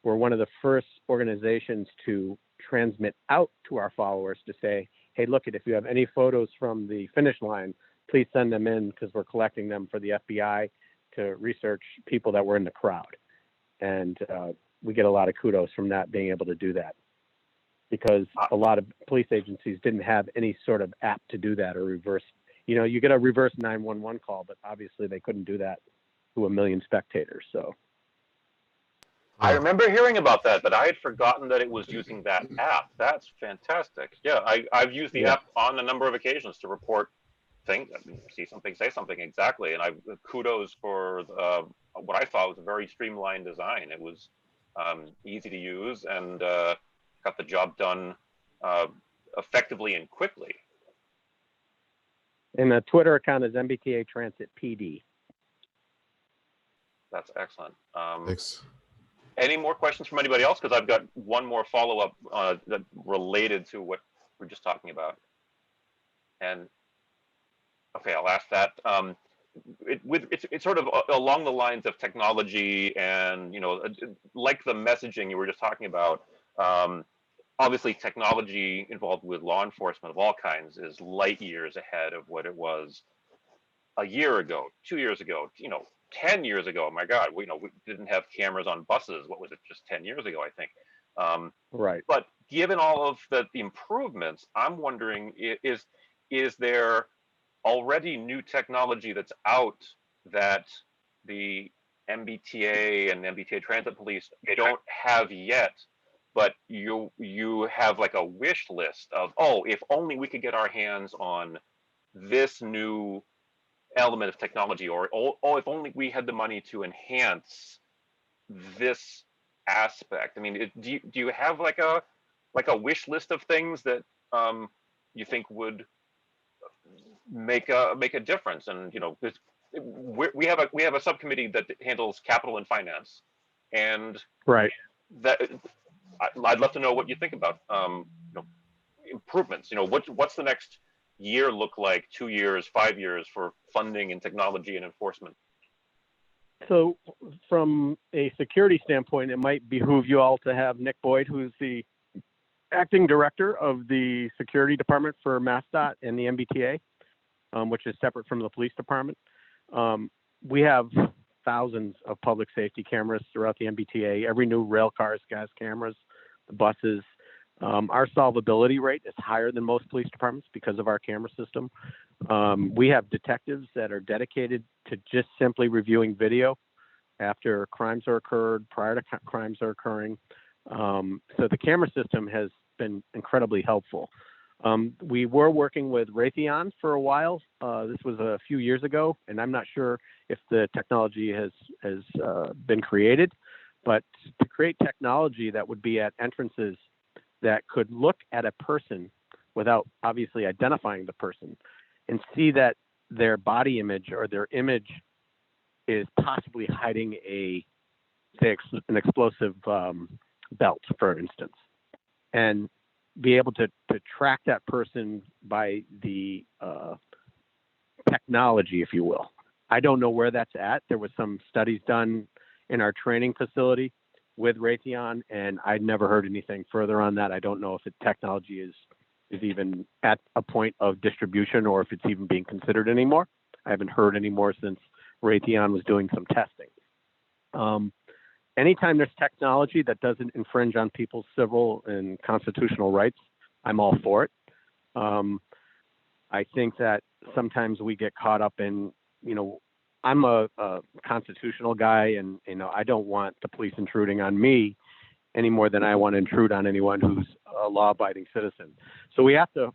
were one of the first organizations to transmit out to our followers to say, hey, look, if you have any photos from the finish line, please send them in, because we're collecting them for the FBI to research people that were in the crowd. And we get a lot of kudos from that, being able to do that, because a lot of police agencies didn't have any sort of app to do that, or reverse. You get a reverse 911 call, but obviously they couldn't do that to 1 million spectators. So I remember hearing about that, but I had forgotten that it was using that app. That's fantastic. Yeah, I've used the app on a number of occasions to report things. See something, say something, exactly. And kudos for what I thought was a very streamlined design. It was easy to use and got the job done effectively and quickly. And the Twitter account is MBTA Transit PD. That's excellent. Thanks. Any more questions from anybody else? Because I've got one more follow-up that related to what we're just talking about. And okay, I'll ask that. It's sort of along the lines of technology, and like the messaging you were just talking about. Obviously, technology involved with law enforcement of all kinds is light years ahead of what it was a year ago, 2 years ago, 10 years ago. My God, we didn't have cameras on buses. What was it, just 10 years ago, I think. Right. But given all of the improvements, I'm wondering, is there already new technology that's out that the MBTA and MBTA Transit Police don't have yet, but you have like a wish list of, oh, if only we could get our hands on this new element of technology, or oh, if only we had the money to enhance this aspect. I mean, do you have like a wish list of things that you think would make a difference? And we have a subcommittee that handles capital and finance, and Right. that I'd love to know what you think about improvements. What's the next year look like, 2 years, 5 years for funding and technology and enforcement? So from a security standpoint, it might behoove you all to have Nick Boyd, who's the acting director of the security department for MassDOT and the MBTA, which is separate from the police department. We have thousands of public safety cameras throughout the MBTA. Every new rail car has cameras, the buses. Our solvability rate is higher than most police departments because of our camera system. We have detectives that are dedicated to just simply reviewing video after crimes are occurred, prior to crimes are occurring. So the camera system has been incredibly helpful. We were working with Raytheon for a while. This was a few years ago, and I'm not sure if the technology has been created, but to create technology that would be at entrances that could look at a person without obviously identifying the person and see that their body image or their image is possibly hiding an explosive belt, for instance, and be able to track that person by the technology, if you will. I don't know where that's at. There was some studies done in our training facility with Raytheon, and I'd never heard anything further on that. I don't know if the technology is even at a point of distribution or if it's even being considered anymore. I haven't heard anymore since Raytheon was doing some testing. Anytime there's technology that doesn't infringe on people's civil and constitutional rights, I'm all for it. I think that sometimes we get caught up in, I'm a constitutional guy, and I don't want the police intruding on me any more than I want to intrude on anyone who's a law-abiding citizen. So we have to,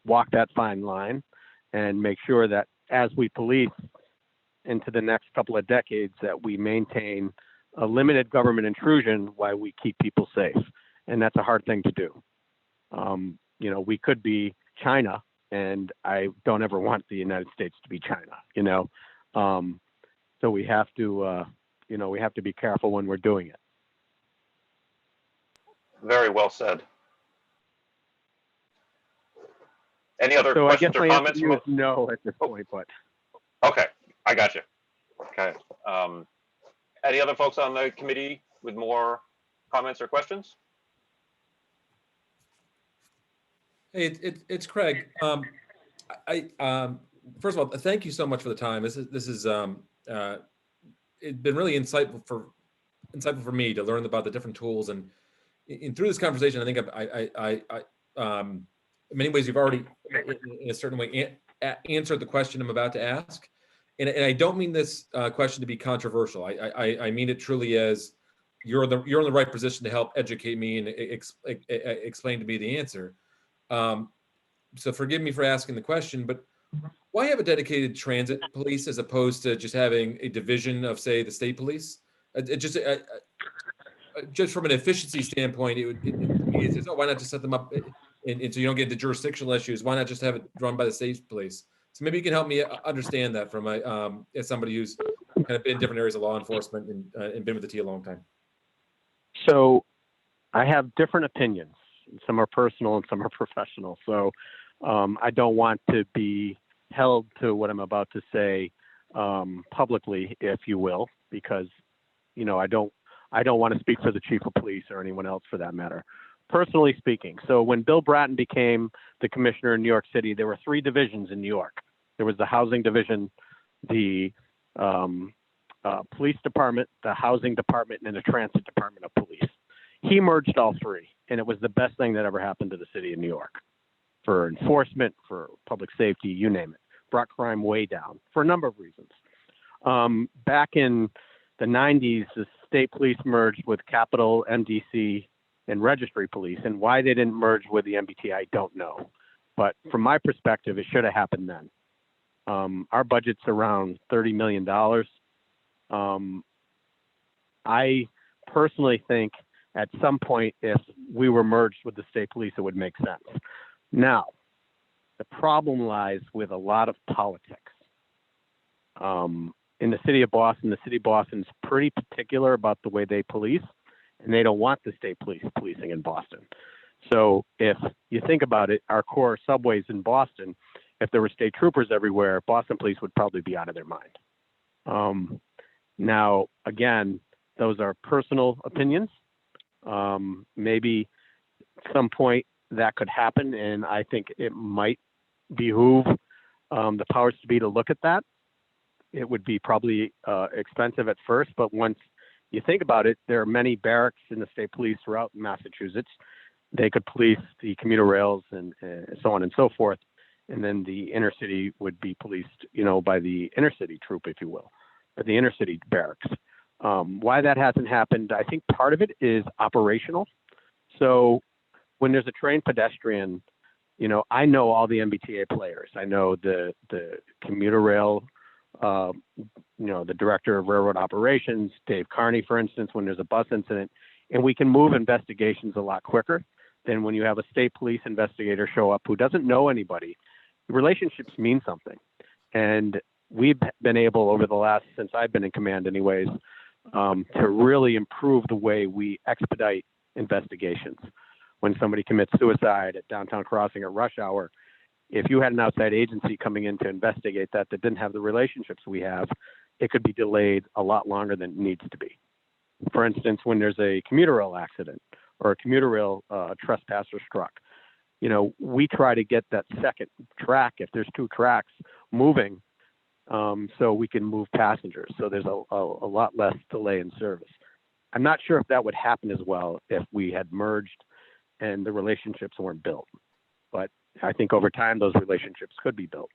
walk that fine line and make sure that as we police into the next couple of decades, that we maintain a limited government intrusion while we keep people safe. And that's a hard thing to do. We could be China, and I don't ever want the United States to be China, So we have to, we have to be careful when we're doing it. Very well said. Any other questions or comments? So I guess my answer is no at this point, but. Okay, I got you. Okay. Any other folks on the committee with more comments or questions? Hey, it's Craig. First of all, thank you so much for the time. This is it's been really insightful for me to learn about the different tools, and through this conversation, I think I in many ways you've already in a certain way answered the question I'm about to ask, and I don't mean this question to be controversial. I mean it truly as you're in the right position to help educate me and explain to me the answer. So forgive me for asking the question, but why have a dedicated transit police as opposed to just having a division of, say, the state police? Just from an efficiency standpoint, it's why not just set them up, and so you don't get the jurisdictional issues? Why not just have it run by the state police? So maybe you can help me understand that from as somebody who's kind of been in different areas of law enforcement and been with the T a long time. So I have different opinions. Some are personal and some are professional. So I don't want to be held to what I'm about to say publicly, if you will, because I don't want to speak for the chief of police or anyone else for that matter. Personally speaking, so when Bill Bratton became the commissioner in New York City, there were 3 divisions in New York. There was the housing division, the police department, the housing department, and the transit department of police. He merged all three, and it was the best thing that ever happened to the city of New York for enforcement, for public safety, you name it. Brought crime way down for a number of reasons. Back in the 90s, the state police merged with Capitol, MDC, and registry police, and why they didn't merge with the MBTA, I don't know. But from my perspective, it should have happened then. Our budget's around $30 million. I personally think at some point, if we were merged with the state police, it would make sense. Now, the problem lies with a lot of politics. In the city of Boston is pretty particular about the way they police, and they don't want the state police policing in Boston. So if you think about it, our core subways in Boston, if there were state troopers everywhere, Boston police would probably be out of their mind. Now, again, those are personal opinions. Maybe at some point that could happen, and I think it might behoove the powers to be to look at that. It would be probably expensive at first, but once you think about it, there are many barracks in the state police throughout Massachusetts. They could police the commuter rails and so on and so forth. And then the inner city would be policed, by the inner city troop, if you will, or the inner city barracks. Why that hasn't happened, I think part of it is operational. So when there's a trained pedestrian, I know all the MBTA players. I know the commuter rail, the director of railroad operations, Dave Carney, for instance, when there's a bus incident, and we can move investigations a lot quicker than when you have a state police investigator show up who doesn't know anybody. Relationships mean something. And we've been able over the last, since I've been in command anyways, to really improve the way we expedite investigations. When somebody commits suicide at downtown crossing at rush hour, if you had an outside agency coming in to investigate that didn't have the relationships we have, it could be delayed a lot longer than it needs to be. For instance, when there's a commuter rail accident or a commuter rail trespasser struck, we try to get that second track, if there's two tracks, moving so we can move passengers. So there's a lot less delay in service. I'm not sure if that would happen as well if we had merged and the relationships weren't built. But I think over time, those relationships could be built.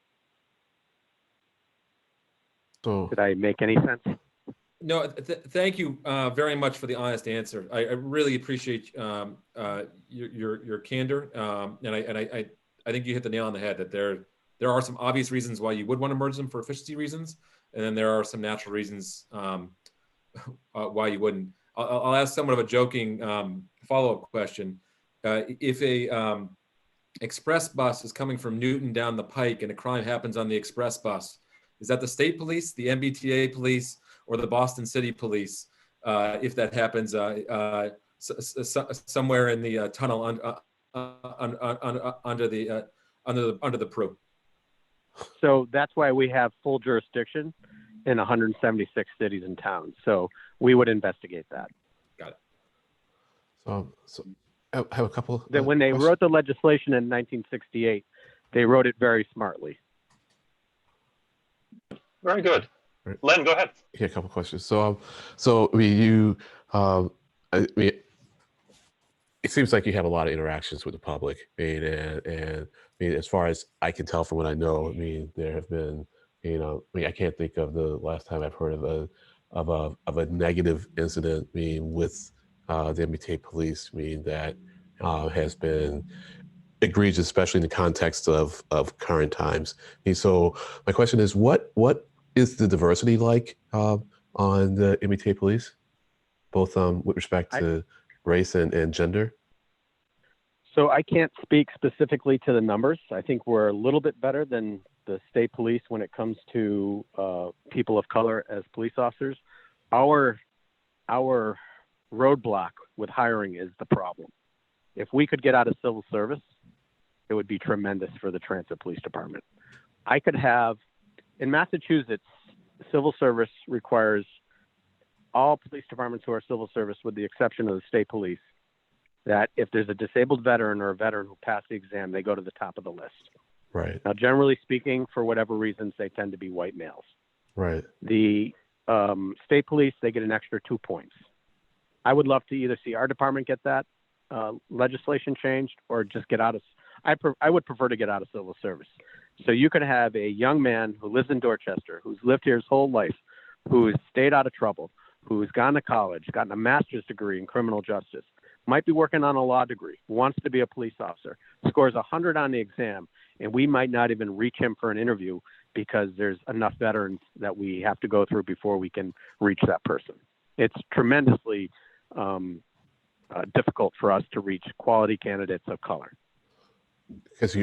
So, Did I make any sense? No, thank you very much for the honest answer. I really appreciate your candor, and I think you hit the nail on the head that there are some obvious reasons why you would want to merge them for efficiency reasons, and then there are some natural reasons why you wouldn't. I'll ask somewhat of a joking follow-up question. If a express bus is coming from Newton down the pike and a crime happens on the express bus, is that the state police, the MBTA police, or the Boston City Police, if that happens somewhere in the tunnel under the Prue? So that's why we have full jurisdiction in 176 cities and towns. So we would investigate that. Got it. So I have a couple. That when they wrote the legislation in 1968, they wrote it very smartly. Very good. Right. Len, go ahead. Yeah, a couple questions. So it seems like you have a lot of interactions with the public. And as far as I can tell from what I know, there have been, I can't think of the last time I've heard of a negative incident with the MBTA police, that has been egregious, especially in the context of current times. And so my question is, what is the diversity like on the MBTA police, both with respect to race and gender? So I can't speak specifically to the numbers. I think we're a little bit better than the state police when it comes to people of color as police officers. Our roadblock with hiring is the problem. If we could get out of civil service, it would be tremendous for the transit police department. I could have, in Massachusetts, civil service requires all police departments who are civil service, with the exception of the state police, that if there's a disabled veteran or a veteran who passed the exam, they go to the top of the list. Right. Now, generally speaking, for whatever reasons, they tend to be white males. Right. The state police, they get an extra 2 points. I would love to either see our department get that legislation changed or just get out of. I would prefer to get out of civil service. So you could have a young man who lives in Dorchester, who's lived here his whole life, who's stayed out of trouble, who's gone to college, gotten a master's degree in criminal justice, might be working on a law degree, wants to be a police officer, scores 100 on the exam, and we might not even reach him for an interview because there's enough veterans that we have to go through before we can reach that person. It's tremendously difficult for us to reach quality candidates of color. Because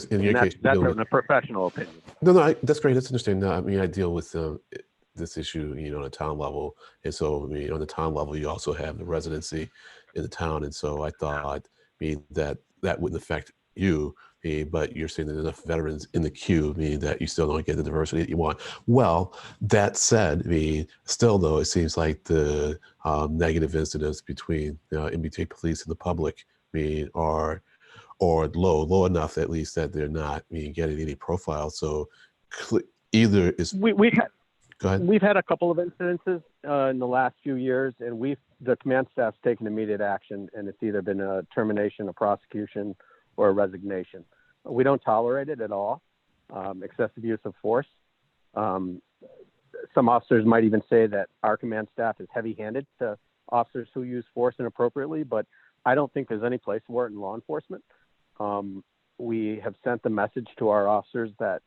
in your case, that's a professional opinion. No, that's great. That's interesting. No, I mean, I deal with this issue, on a town level, and so I mean, on the town level, you also have the residency in the town, and so I thought, mean that wouldn't affect you, but you're saying there's enough veterans in the queue, meaning that you still don't get the diversity that you want. Well, that said, still though, it seems like the negative incidents between MBTA police and the public, are low enough at least that they're not getting any profile. So either is we've had, go ahead. We've had a couple of incidences in the last few years, and the command staff's taken immediate action, and it's either been a termination, a prosecution, or a resignation. We don't tolerate it at all. Excessive use of force. Some officers might even say that our command staff is heavy-handed to officers who use force inappropriately, but I don't think there's any place for it in law enforcement. We have sent the message to our officers that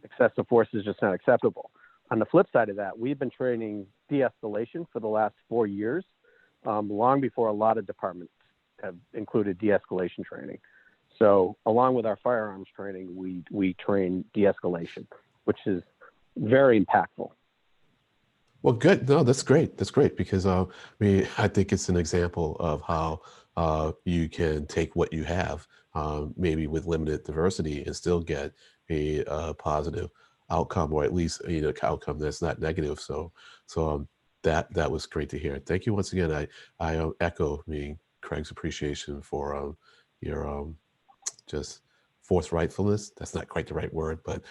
excessive force is just not acceptable. On the flip side of that, we've been training de-escalation for the last 4 years, long before a lot of departments have included de-escalation training. So along with our firearms training, we train de-escalation, which is very impactful. Well, good. No, that's great. That's great because I think it's an example of how you can take what you have, maybe with limited diversity, and still get a positive outcome, or at least an outcome that's not negative. So that was great to hear. Thank you once again. I echo Craig's appreciation for your just forthrightfulness. That's not quite the right word, but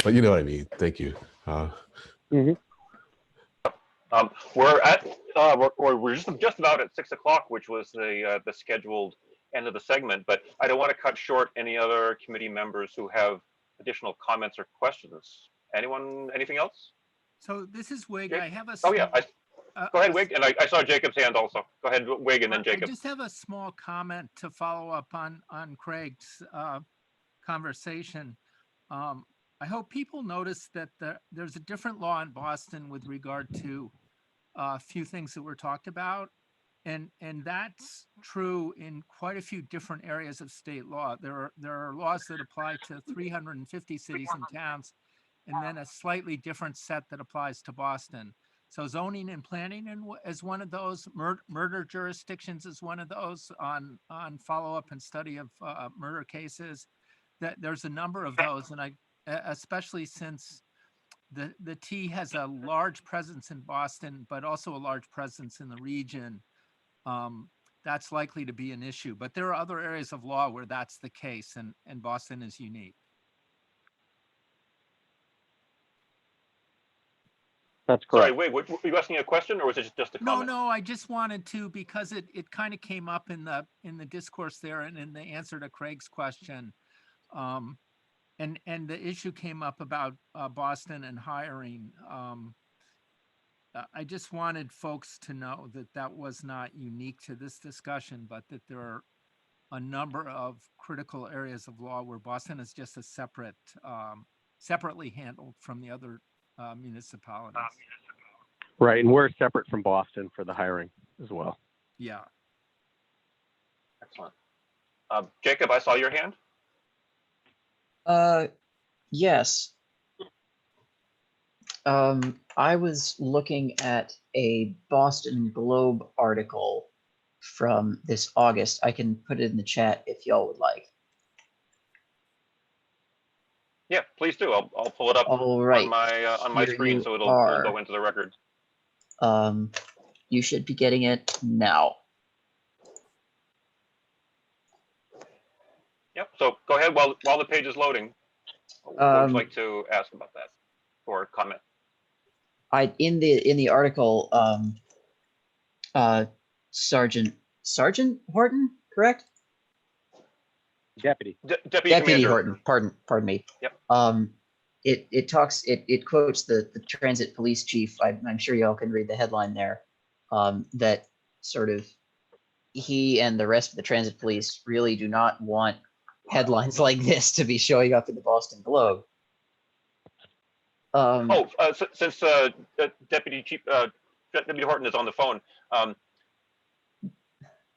you know what I mean. Thank you. Mm-hmm. We're just about at 6 o'clock, which was the scheduled end of the segment. But I don't want to cut short any other committee members who have additional comments or questions. Anyone? Anything else? So this is Wig. Jake? I have a. Oh yeah. Go ahead, Wig. And I saw Jacob's hand also. Go ahead, Wig, and then Jacob. I just have a small comment to follow up on Craig's conversation. I hope people notice that there's a different law in Boston with regard to a few things that were talked about. And that's true in quite a few different areas of state law. There are laws that apply to 350 cities and towns, and then a slightly different set that applies to Boston. So zoning and planning is one of those, murder jurisdictions is one of those, on follow-up and study of murder cases. That there's a number of those, and especially since the T has a large presence in Boston, but also a large presence in the region, that's likely to be an issue. But there are other areas of law where that's the case, and Boston is unique. That's correct. Sorry, wait, were you asking a question, or was it just a comment? No, I just wanted to, because it kind of came up in the discourse there and in the answer to Craig's question. And the issue came up about Boston and hiring. I just wanted folks to know that was not unique to this discussion, but that there are a number of critical areas of law where Boston is just a separately handled from the other municipalities. Right, and we're separate from Boston for the hiring as well. Yeah. Excellent. Jacob, I saw your hand. Yes. I was looking at a Boston Globe article from this August. I can put it in the chat if y'all would like. Yeah, please do. I'll pull it up All right. on my Here screen, you so it'll are. go into the record. You should be getting it now. Yep. So go ahead while the page is loading. What would you like to ask about that or comment? In the article, Sergeant Horton, correct? Deputy. Deputy Deputy Commander. Horton, pardon me. Yep. It quotes the transit police chief. I'm sure y'all can read the headline there. That sort of he and the rest of the transit police really do not want headlines like this to be showing up in the Boston Globe. Since Deputy Horton is on the phone,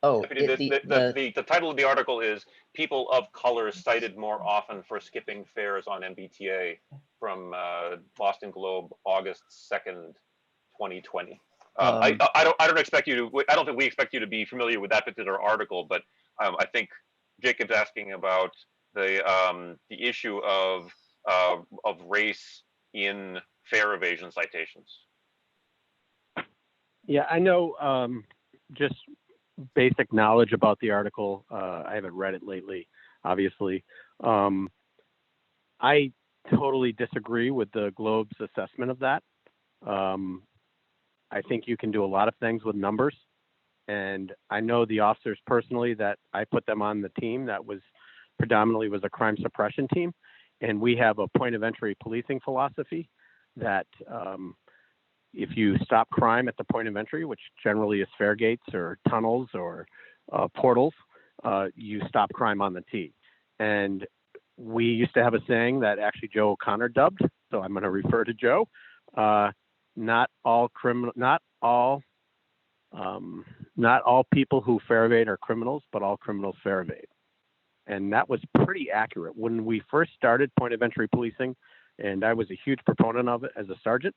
Deputy, the title of the article is "People of Color Cited More Often for Skipping Fares on MBTA" from Boston Globe, August 2nd, 2020. I don't expect you to. I don't think we expect you to be familiar with that particular article, but I think Jacob's asking about the issue of race in fare evasion citations. Yeah, I know just basic knowledge about the article. I haven't read it lately, obviously. I totally disagree with the Globe's assessment of that. I think you can do a lot of things with numbers. And I know the officers personally that I put them on the team that was predominantly was a crime suppression team. And we have a point of entry policing philosophy that if you stop crime at the point of entry, which generally is fare gates or tunnels or portals, you stop crime on the T. And we used to have a saying that actually Joe O'Connor dubbed, so I'm going to refer to Joe. Not all people who fare evade are criminals, but all criminals fare evade. And that was pretty accurate. When we first started point of entry policing, and I was a huge proponent of it as a sergeant,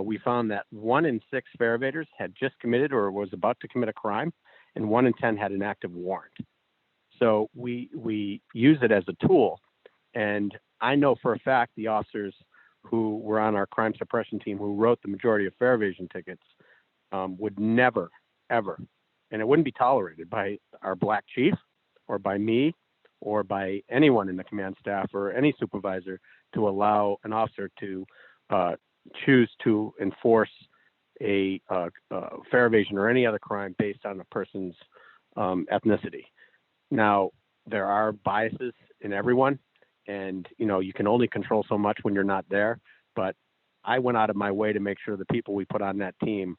we found that 1 in 6 fare evaders had just committed or was about to commit a crime, and 1 in 10 had an active warrant. So we use it as a tool. And I know for a fact the officers who were on our crime suppression team who wrote the majority of fare evasion tickets would never, ever, and it wouldn't be tolerated by our black chief or by me or by anyone in the command staff or any supervisor to allow an officer to choose to enforce a fare evasion or any other crime based on a person's ethnicity. Now, there are biases in everyone, and you can only control so much when you're not there. But I went out of my way to make sure the people we put on that team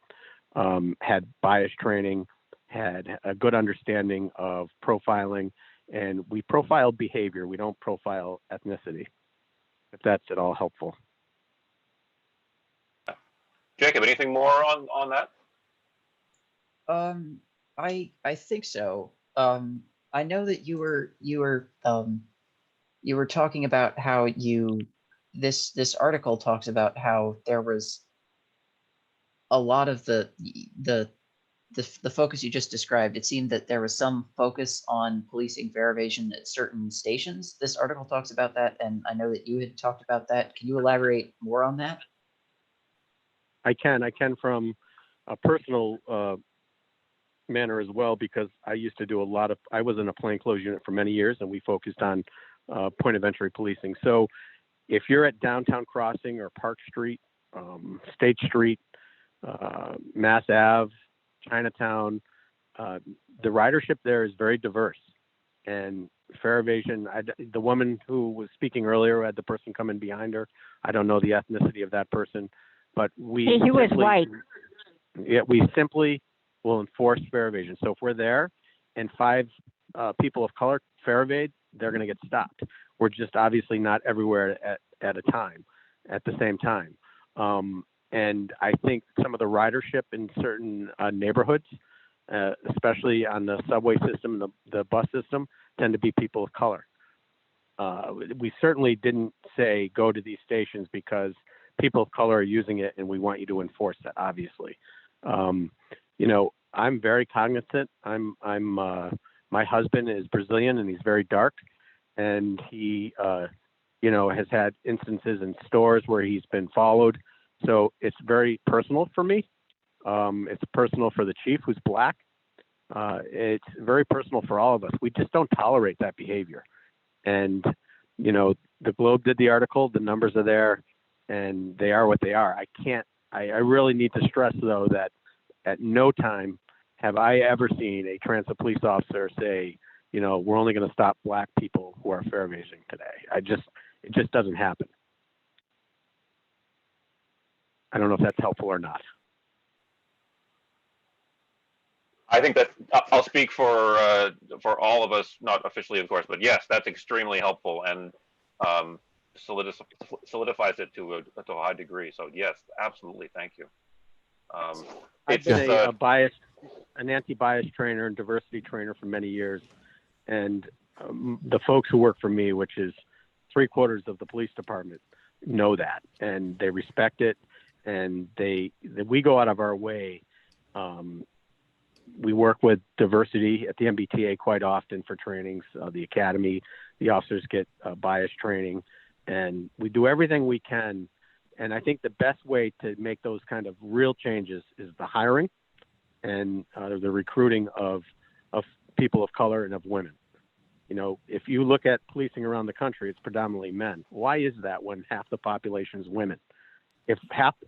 had bias training, had a good understanding of profiling, and we profile behavior. We don't profile ethnicity, if that's at all helpful. Jacob, anything more on that? I think so. I know that you were talking about how this article talks about how there was a lot of the focus you just described. It seemed that there was some focus on policing fare evasion at certain stations. This article talks about that, and I know that you had talked about that. Can you elaborate more on that? I can from a personal manner as well, because I used to do I was in a plainclothes unit for many years, and we focused on point of entry policing. So if you're at Downtown Crossing or Park Street, State Street, Mass Ave, Chinatown, the ridership there is very diverse. And fare evasion, the woman who was speaking earlier had the person coming behind her. I don't know the ethnicity of that person, but he was white. Yeah, we simply will enforce fare evasion. So if we're there and 5 people of color fare evade, they're going to get stopped. We're just obviously not everywhere at the same time. And I think some of the ridership in certain neighborhoods, especially on the subway system, the bus system, tend to be people of color. We certainly didn't say go to these stations because people of color are using it and we want you to enforce that, obviously. I'm very cognizant. My husband is Brazilian and he's very dark, and he has had instances in stores where he's been followed. So it's very personal for me. It's personal for the chief who's black. It's very personal for all of us. We just don't tolerate that behavior. And, the Globe did the article, the numbers are there, and they are what they are. I really need to stress, though, that at no time have I ever seen a transit police officer say, you know, we're only going to stop black people who are fare evading today. It just doesn't happen. I don't know if that's helpful or not. I think that I'll speak for all of us, not officially, of course, but yes, that's extremely helpful and solidifies it to a high degree. So yes, absolutely, thank you. I've been an anti-bias trainer and diversity trainer for many years, and the folks who work for me, which is 3/4 of the police department, know that, and they respect it, and we go out of our way. We work with diversity at the MBTA quite often for trainings. The academy, the officers get bias training, and we do everything we can. And I think the best way to make those kind of real changes is the hiring and the recruiting of people of color and of women. You know, if you look at policing around the country, it's predominantly men. Why is that when half the population is women? If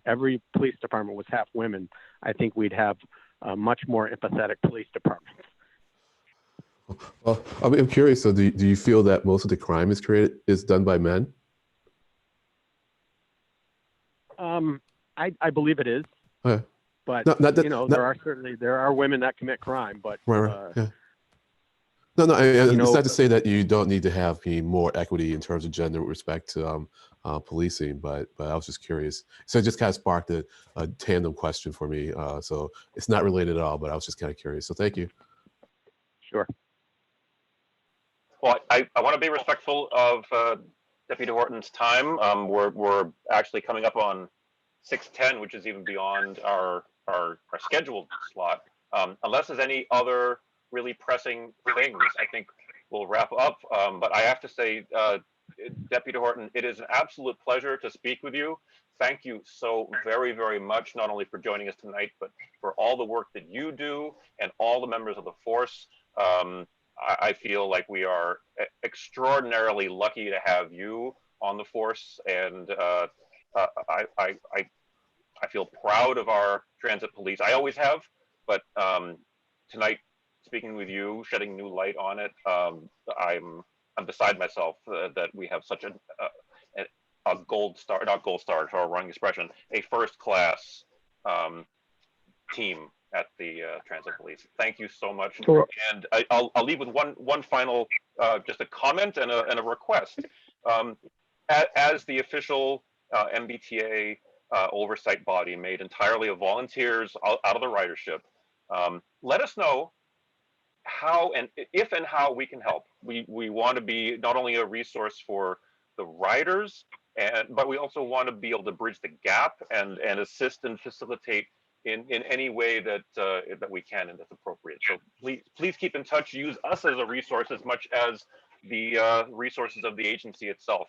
every police department was half women, I think we'd have a much more empathetic police department. Well, I'm curious. So, do you feel that most of the crime is done by men? I believe it is, Okay. but there are women that commit crime. But right. Yeah. No. It's not to say that you don't need to have more equity in terms of gender with respect to policing, but I was just curious. So it just kind of sparked a tandem question for me. So it's not related at all, but I was just kind of curious. So thank you. Sure. Well, I want to be respectful of Deputy Horton's time. We're actually coming up on 6:10, which is even beyond our scheduled slot. Unless there's any other really pressing things, I think we'll wrap up. But I have to say, Deputy Horton, it is an absolute pleasure to speak with you. Thank you so very, very much, not only for joining us tonight, but for all the work that you do and all the members of the force. I feel like we are extraordinarily lucky to have you on the force, and I feel proud of our transit police. I always have, but tonight, speaking with you, shedding new light on it, I'm beside myself that we have such a gold star, not gold star, to our wrong expression, a first-class team at the transit police. Thank you so much. Sure. And I'll leave with one final, just a comment and a request. As the official MBTA oversight body made entirely of volunteers out of the ridership, let us know how and if and how we can help. We want to be not only a resource for the riders, but we also want to be able to bridge the gap and assist and facilitate in any way that we can and that's appropriate. So please keep in touch. Use us as a resource as much as the resources of the agency itself.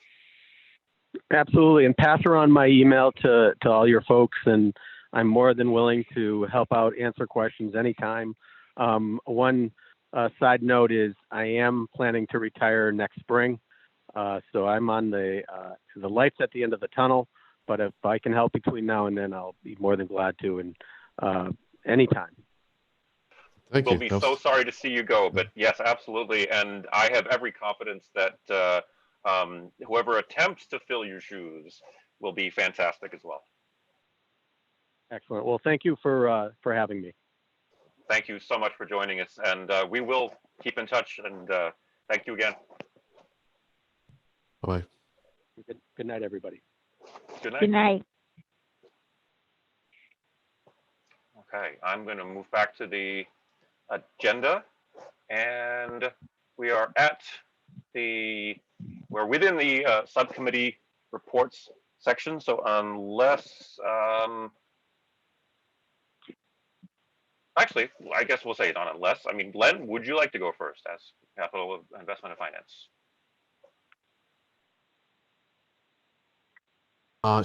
Absolutely, and pass around my email to all your folks, and I'm more than willing to help out, answer questions anytime. One side note is I am planning to retire next spring, so I'm on the lights at the end of the tunnel. But if I can help between now and then, I'll be more than glad to, and anytime. Thank you. We'll be so sorry to see you go, but yes, absolutely. And I have every confidence that whoever attempts to fill your shoes will be fantastic as well. Excellent. Well, thank you for having me. Thank you so much for joining us, and we will keep in touch. And thank you again. Bye. Good night, everybody. Good night. Good night. Okay, I'm going to move back to the agenda, and we are at we're within the subcommittee reports section. So unless, actually, I guess we'll say it on unless. I mean, Len, would you like to go first as Capital Investment and Finance?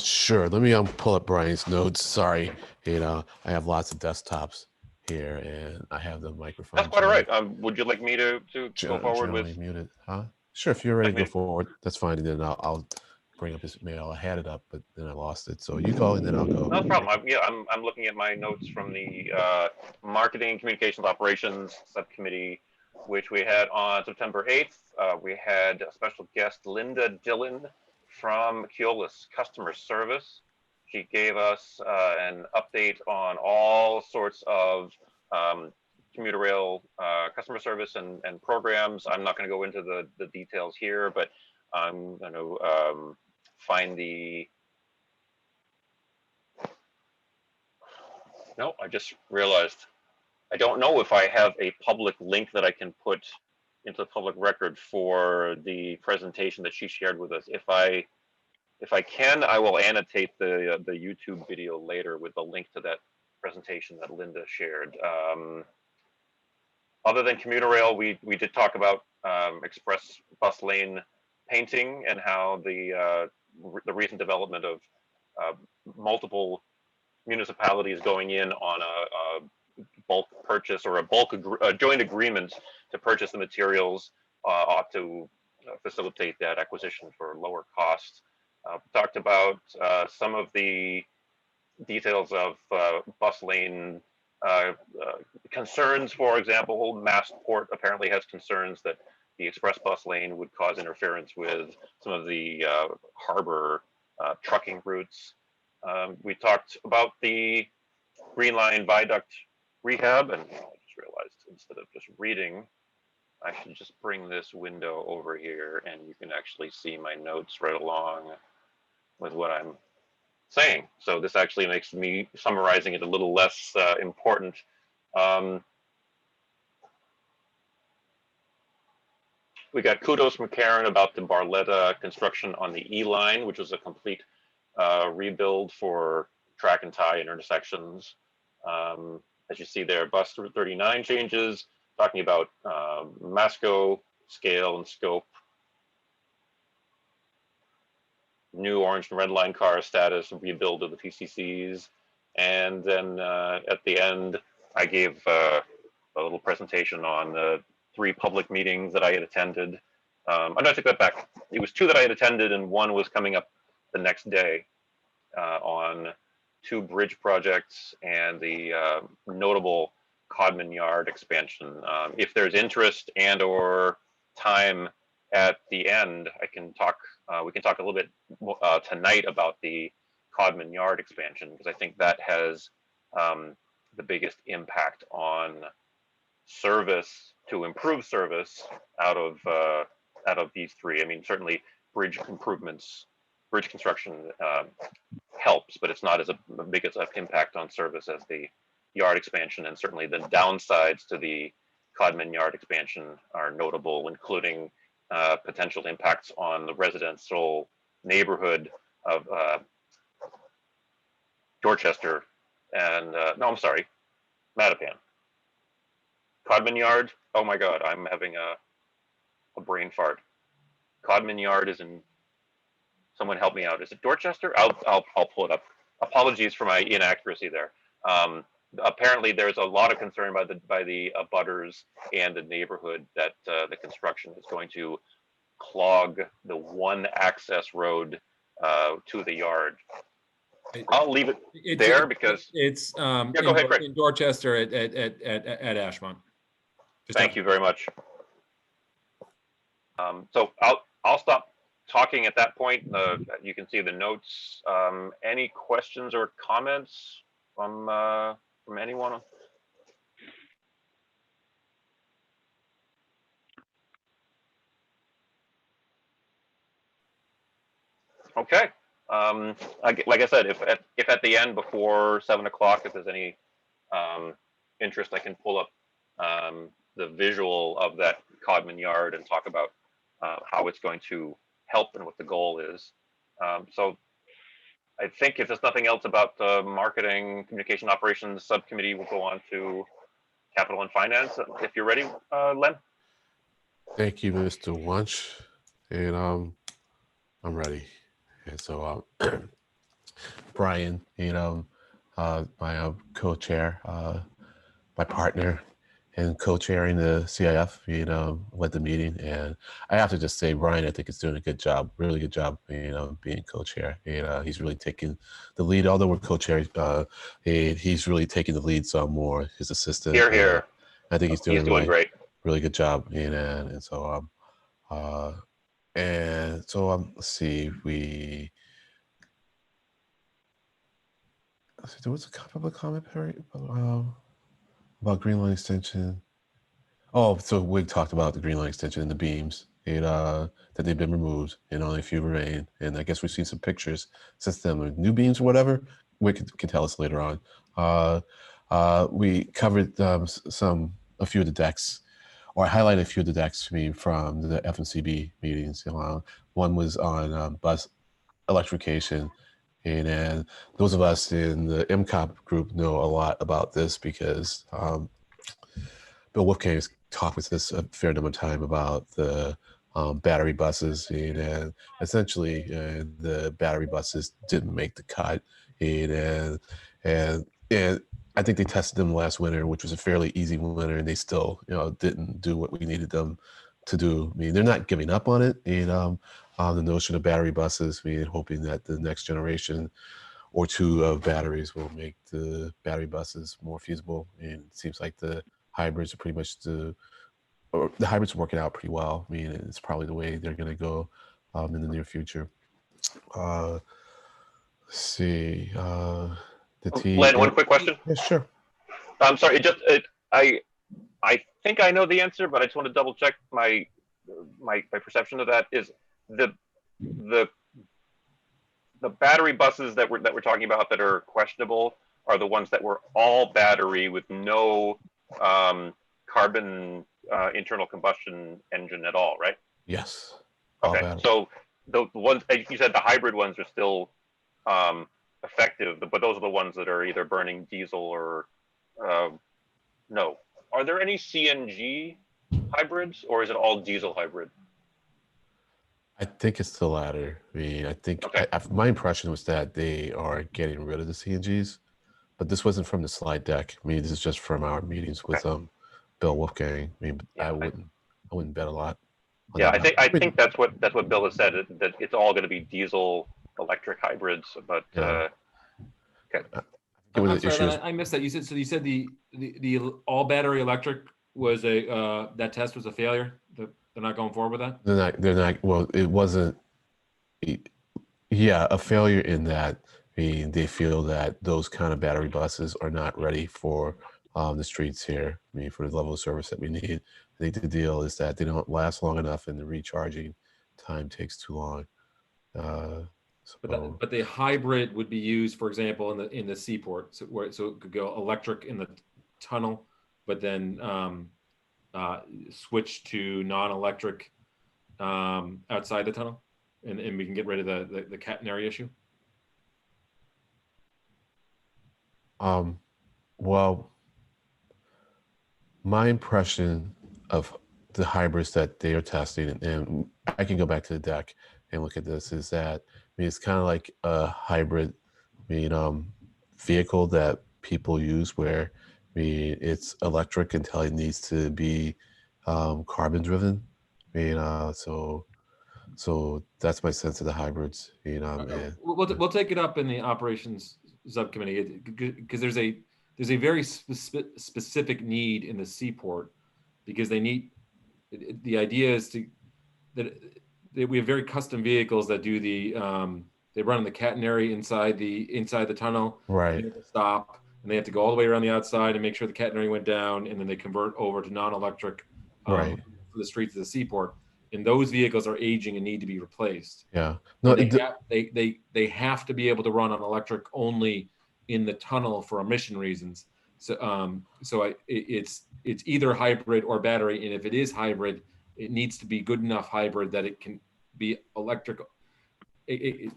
Sure. Let me pull up Brian's notes. Sorry, I have lots of desktops here, and I have the microphone. That's quite all right. Would you like me to go forward with? Muted, huh? Sure. If you're ready to go forward, that's fine, and then I'll bring up his mail. I had it up, but then I lost it. So you go, and then I'll go. No problem. I'm looking at my notes from the Marketing Communications Operations Subcommittee, which we had on September 8th. We had a special guest, Linda Dillon from Keolis Customer Service. She gave us an update on all sorts of commuter rail customer service and programs. I'm not going to go into the details here, but I'm going to find the. No, I just realized I don't know if I have a public link that I can put into the public record for the presentation that she shared with us. If I can, I will annotate the YouTube video later with the link to that presentation that Linda shared. Other than commuter rail, we did talk about express bus lane painting and how the recent development of multiple municipalities going in on a bulk purchase or a joint agreement to purchase the materials ought to facilitate that acquisition for lower costs. Talked about some of the details of bus lane concerns. For example, Massport apparently has concerns that the express bus lane would cause interference with some of the harbor trucking routes. We talked about the Green Line viaduct rehab, and I just realized instead of just reading, I should just bring this window over here and you can actually see my notes right along with what I'm saying. So this actually makes me summarizing it a little less important. We got kudos from Karen about the Barletta construction on the E line, which was a complete rebuild for track and tie intersections. As you see there, bus 39 changes, talking about Masco scale and scope, new orange and red line car status, rebuild of the PCCs. And then at the end, I gave a little presentation on the 3 public meetings that I had attended. I take that back. It was 2 that I had attended and 1 was coming up the next day on 2 bridge projects and the notable Codman Yard expansion. If there's interest and or time at the end, I can talk. We can talk a little bit tonight about the Codman Yard expansion because I think that has the biggest impact on service to improve service out of these 3. I mean, certainly bridge improvements, bridge construction helps, but it's not as big as an impact on service as the yard expansion. And certainly the downsides to the Codman Yard expansion are notable, including potential impacts on the residential neighborhood of Dorchester and no, I'm sorry, Mattapan. Codman Yard, oh my God, I'm having a brain fart. Codman Yard is in, someone help me out. Is it Dorchester? I'll pull it up. Apologies for my inaccuracy there. Apparently there's a lot of concern by the abutters and the neighborhood that the construction is going to clog the one access road to the yard. I'll leave it there because it's yeah, go ahead, Craig. in Dorchester at Ashmont. Thank you very much. So I'll stop talking at that point. You can see the notes. Any questions or comments from anyone? Okay. Like I said, if at the end before 7 o'clock, if there's any interest, I can pull up the visual of that Codman Yard and talk about how it's going to help and what the goal is. So I think if there's nothing else about the Marketing Communication Operations Subcommittee, we'll go on to Capital and Finance. If you're ready, Len. Thank you, Mr. Wunsch. And I'm ready. And so Brian, my co-chair, my partner and co-chairing the CIF, led the meeting. And I have to just say, Brian, I think is doing a good job, really good job, being co-chair. He's really taking the lead, although we're co-chair, he's really taking the lead some more, his assistant. Here, here. I think he's He's doing really, great. really good job. And so, let's see, there was a public comment period about Green Line extension. Oh, so Wig talked about the Green Line extension and the beams that they've been removed and only a few remain. And I guess we've seen some pictures since then with new beams or whatever. Wig can tell us later on. We covered a few of the decks, or I highlighted a few of the decks from the FNCB meetings. One was on bus electrification. And then those of us in the MCOP group know a lot about this because Bill Wolfgang has talked with us a fair number of time about the battery buses, and essentially the battery buses didn't make the cut, and I think they tested them last winter, which was a fairly easy winter, and they still didn't do what we needed them to do. I mean, they're not giving up on it, and the notion of battery buses, hoping that the next generation or two of batteries will make the battery buses more feasible. And it seems like the hybrids are pretty much the hybrids are working out pretty well. It's probably the way they're going to go in the near future. Let's see. Len, one quick question. Yeah, sure. I'm sorry. I think I know the answer, but I just want to double check my perception of that. Is the battery buses that we're talking about that are questionable are the ones that were all battery with no carbon internal combustion engine at all, right? Yes. Okay. So the ones you said, the hybrid ones are still effective, but those are the ones that are either burning diesel or no. Are there any CNG hybrids, or is it all diesel hybrid? I think it's the latter. I think okay. My impression was that they are getting rid of the CNGs, but this wasn't from the slide deck. This is just from our meetings with Bill Wolfgang. I wouldn't bet a lot. Yeah, I think that's what Bill has said, that it's all going to be diesel electric hybrids. But okay. I'm sorry, I missed that. You said the all battery electric was that test was a failure. They're not going forward with that. They're not. Well, it wasn't. Yeah, a failure in that. They feel that those kind of battery buses are not ready for the streets here. For the level of service that we need. I think the deal is that they don't last long enough, and the recharging time takes too long. But the hybrid would be used, for example, in the seaport, so it could go electric in the tunnel, but then switch to non-electric outside the tunnel, and we can get rid of the catenary issue. Well, my impression of the hybrids that they are testing, and I can go back to the deck and look at this, is that it's kind of like a hybrid vehicle that people use where it's electric until it needs to be carbon driven. So that's my sense of the hybrids. We'll take it up in the operations subcommittee because there's a very specific need in the seaport, because they need, the idea is that we have very custom vehicles that do they run in the catenary inside the tunnel. Right. They have to stop, and they have to go all the way around the outside and make sure the catenary went down, and then they convert over to non-electric for the streets of the seaport. And those vehicles are aging and need to be replaced. Yeah. No, they have to be able to run on electric only in the tunnel for emission reasons. So it's either hybrid or battery, and if it is hybrid, it needs to be good enough hybrid that it can be electric. It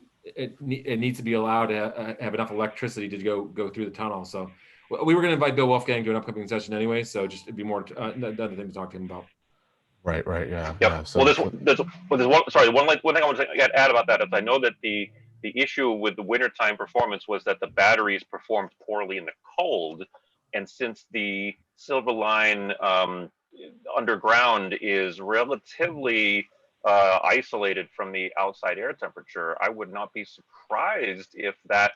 needs to be allowed to have enough electricity to go through the tunnel. So we were going to invite Bill Wolfgang to an upcoming session anyway. So just it'd be more another thing to talk to him about. Right. Yeah. Yep. Yeah. So, there's one. Sorry, one thing I want to add about that is I know that the issue with the wintertime performance was that the batteries performed poorly in the cold, and since the Silver Line underground is relatively isolated from the outside air temperature. I would not be surprised if that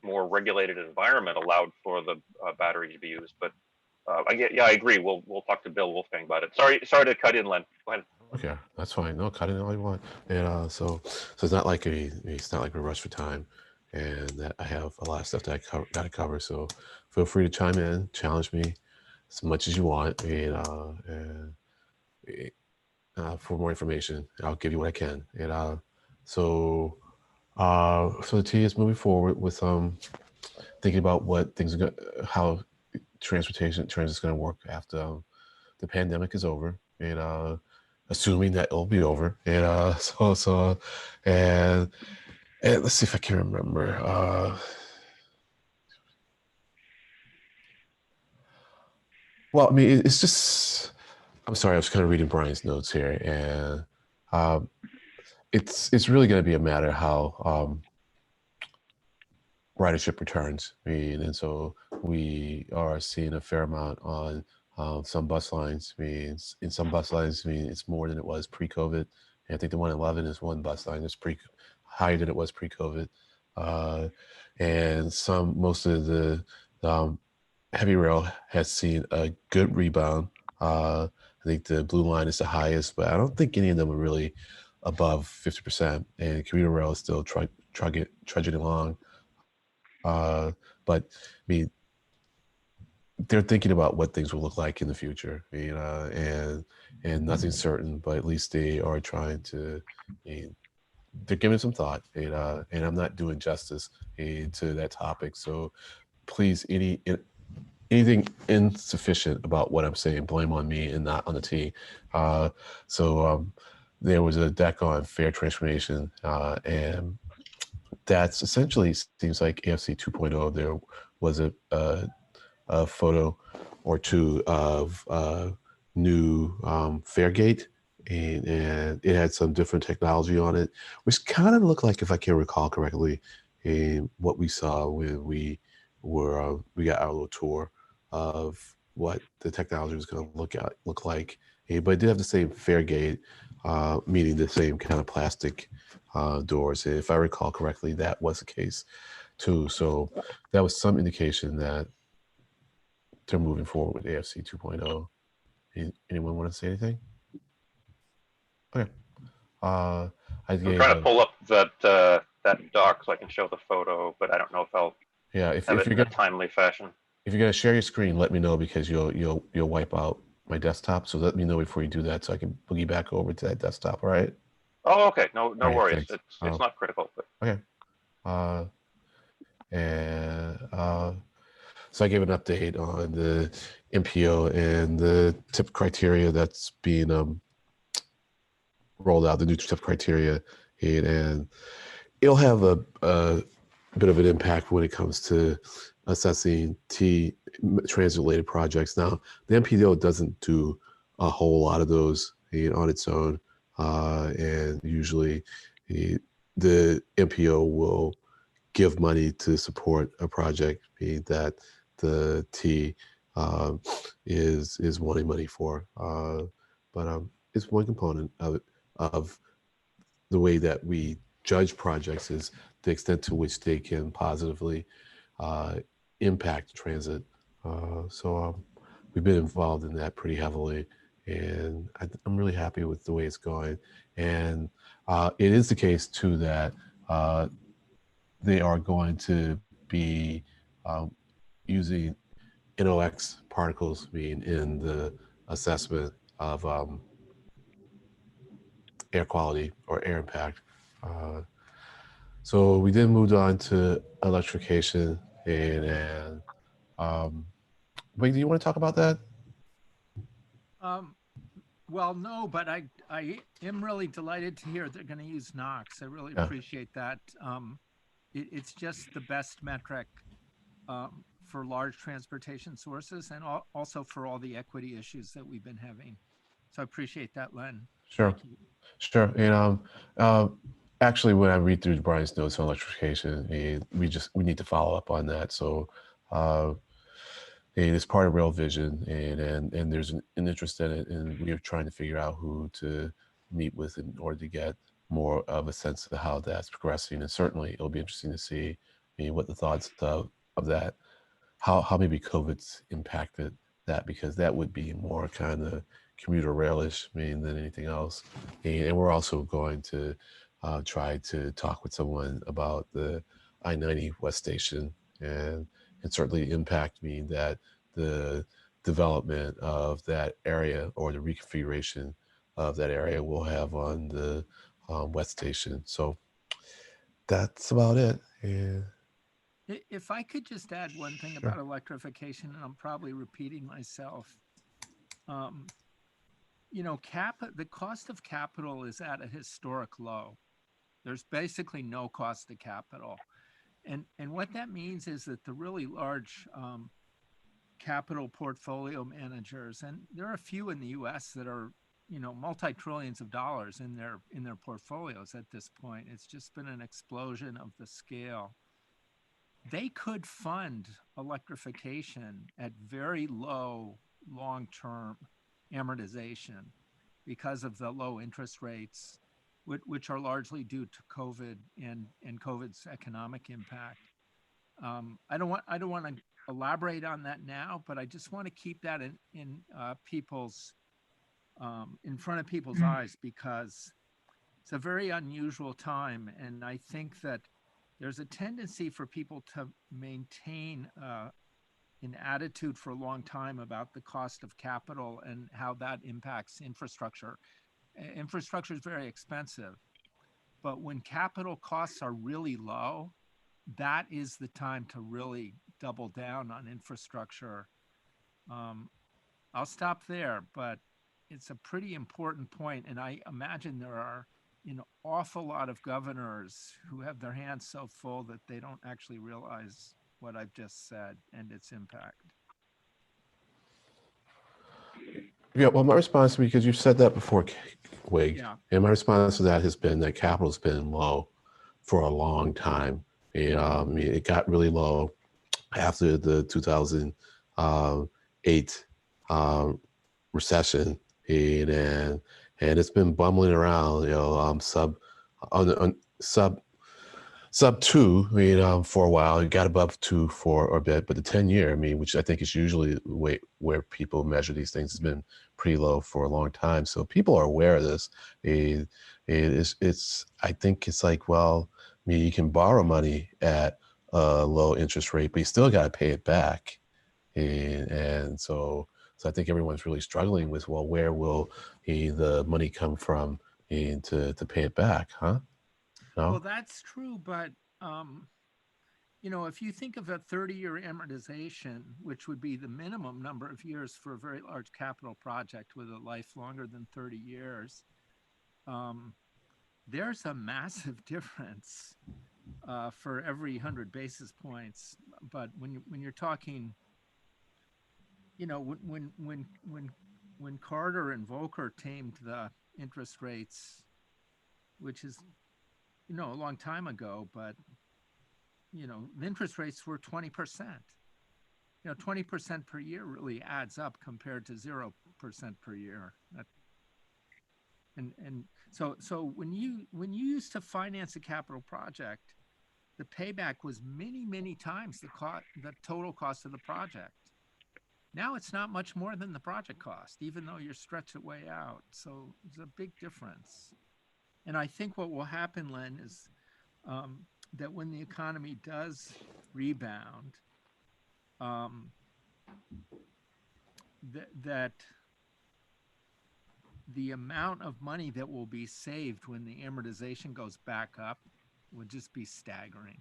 more regulated environment allowed for the battery to be used. But I agree. We'll talk to Bill Wolfgang about it. Sorry to cut in, Len. Go ahead. Okay, that's fine. No, cut it all you want. And so it's not like it's not like a rush for time, and that I have a lot of stuff that I got to cover. So feel free to chime in, challenge me as much as you want, and for more information, I'll give you what I can. And so the T is moving forward with thinking about what things are going, how transit is going to work after the pandemic is over, and assuming that it'll be over. And and let's see if I can remember. Well, I mean, it's just, I'm sorry, I was kind of reading Brian's notes here, and it's really going to be a matter how ridership returns. I mean, and so we are seeing a fair amount on some bus lines. I mean, in some bus lines, I mean, it's more than it was pre-COVID. And I think the 111 is one bus line that's higher than it was pre-COVID. And most of the heavy rail has seen a good rebound. I think the blue line is the highest, but I don't think any of them are really above 50%. And commuter rail is still trudging along. But I mean, they're thinking about what things will look like in the future, and nothing's certain, but at least they are trying to, they're giving some thought, and I'm not doing justice to that topic. So please, anything insufficient about what I'm saying, blame on me and not on the T. There was a deck on fair transformation, and that's essentially seems like AFC 2.0. There was a photo or two of new Fairgate, and it had some different technology on it, which kind of looked like, if I can recall correctly, what we saw when we got our little tour of what the technology was going to look like. But it did have the same Fairgate, meaning the same kind of plastic doors. If I recall correctly, that was the case too. So that was some indication that they're moving forward with AFC 2.0. Anyone want to say anything? Okay. I'm trying to pull up that doc so I can show the photo, but I don't know if I'll if have it you're in a timely fashion. If you're gonna share your screen, let me know, because you'll wipe out my desktop. So let me know before you do that, so I can boogie back over to that desktop. All right. Oh, okay. No right, worries. thanks. It's not critical. But... Okay. So I gave an update on the MPO and the TIP criteria that's being rolled out, the new TIP criteria, and it'll have a bit of an impact when it comes to assessing transit-related projects. Now, the MPO doesn't do a whole lot of those on its own, and usually the MPO will give money to support a project that the T is wanting money for. But it's one component of the way that we judge projects, is the extent to which they can positively impact transit. So we've been involved in that pretty heavily, and I'm really happy with the way it's going. And it is the case too that they are going to be using NOx particles in the assessment of air quality or air impact. So we then moved on to electrification, and Wait, do you want to talk about that? Well, no, but I am really delighted to hear they're going to use NOx. I really appreciate that. It's just the best metric for large transportation sources, and also for all the equity issues that we've been having. So I appreciate that, Len. Sure, sure. And actually, when I read through Brian's notes on electrification, we need to follow up on that. So and it's part of Real Vision, and there's an interest in it, and we're trying to figure out who to meet with in order to get more of a sense of how that's progressing. And certainly it'll be interesting to see, what the thoughts of that, how maybe COVID's impacted that, because that would be more kind of commuter railish, than anything else. And we're also going to try to talk with someone about the I-90 West Station, and certainly impact, that the development of that area or the reconfiguration of that area will have on the West Station. So that's about it. Yeah. If I could just add one thing Sure. about electrification, and I'm probably repeating myself. The cost of capital is at a historic low. There's basically no cost to capital. And what that means is that the really large capital portfolio managers, and there are a few in the US that are, multi-trillions of dollars in their portfolios at this point. It's just been an explosion of the scale. They could fund electrification at very low long-term amortization because of the low interest rates, which are largely due to COVID and COVID's economic impact. I don't want to elaborate on that now, but I just want to keep that in front of people's eyes, because it's a very unusual time, and I think that there's a tendency for people to maintain an attitude for a long time about the cost of capital and how that impacts infrastructure. Infrastructure is very expensive, but when capital costs are really low, that is the time to really double down on infrastructure. I'll stop there, but it's a pretty important point, and I imagine there are an awful lot of governors who have their hands so full that they don't actually realize what I've just said and its impact. Yeah, well, my response, because you've said that before, Wig, Yeah. and my response to that has been that capital's been low for a long time. It got really low after the 2008 recession, and it's been bumbling around, sub 2, for a while. It got above 2 for a bit, but the 10-year, which I think is usually the way where people measure these things, has been pretty low for a long time. So people are aware of this. I think it's like, well, you can borrow money at a low interest rate, but you still got to pay it back. And so I think everyone's really struggling with, well, where will the money come from to pay it back, huh? No? Well, that's true, but if you think of a 30-year amortization, which would be the minimum number of years for a very large capital project with a life longer than 30 years, there's a massive difference for every 100 basis points. But when you're talking, when Carter and Volcker tamed the interest rates, which is a long time ago, but the interest rates were 20%. 20% per year really adds up compared to 0% per year. So when you used to finance a capital project, the payback was many times the total cost of the project. Now it's not much more than the project cost, even though you're stretched it way out. So there's a big difference. And I think what will happen, Len, is that when the economy does rebound, that the amount of money that will be saved when the amortization goes back up would just be staggering.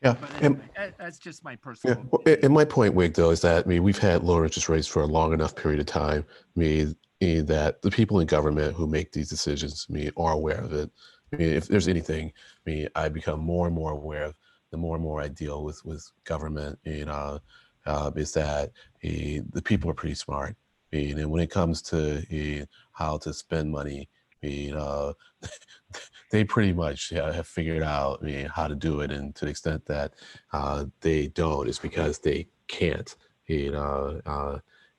Yeah, But anyway, that's just my personal opinion. And my point, Wig, though, is that we've had lower interest rates for a long enough period of time. That the people in government who make these decisions, are aware of it. If there's anything, I become more and more aware of the more and more I deal with government. Is that the people are pretty smart. And when it comes to how to spend money, they pretty much have figured out how to do it. And to the extent that they don't, it's because they can't.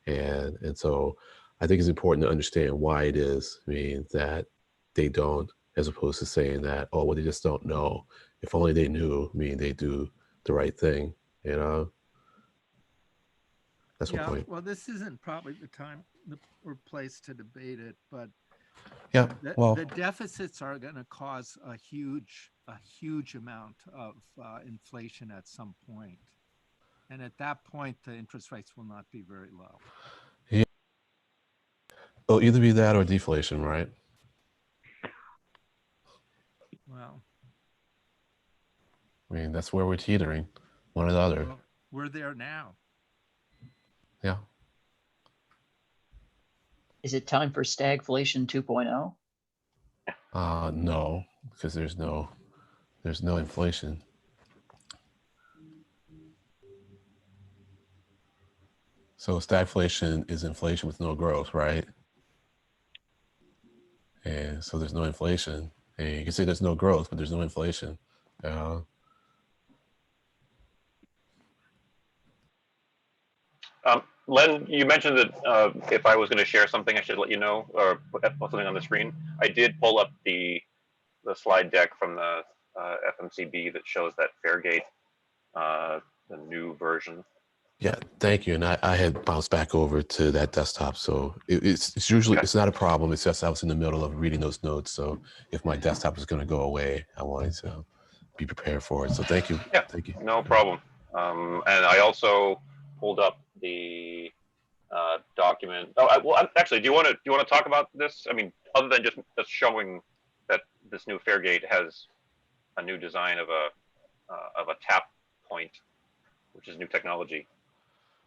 And so I think it's important to understand why it is. I mean, that they don't, as opposed to saying that, oh, well, they just don't know. If only they knew, I mean, they do the right thing, you know? That's my Yeah, point. well, this isn't probably the time or place to debate it, but Yeah, well, the deficits are going to cause a huge amount of inflation at some point. And at that point, the interest rates will not be very low. yeah. It'll either be that or deflation, right? Well, I mean, that's where we're teetering, one or the other. well, we're there now. Yeah. Is it time for stagflation 2.0? No, because there's no inflation. So stagflation is inflation with no growth, right? And so there's no inflation. And you can say there's no growth, but there's no inflation. Len, you mentioned that if I was going to share something, I should let you know or put something on the screen. I did pull up the slide deck from the FMCB that shows that Fairgate, the new version. Yeah, thank you. And I had bounced back over to that desktop. So it's usually, Okay. it's not a problem. It's just I was in the middle of reading those notes. So if my desktop is going to go away, I wanted to be prepared for it. So thank you. Yeah, Thank you. no problem. And I also pulled up the document. Oh, well, actually, do you want to talk about this? I mean, other than just showing that this new Fairgate has a new design of a tap point, which is new technology.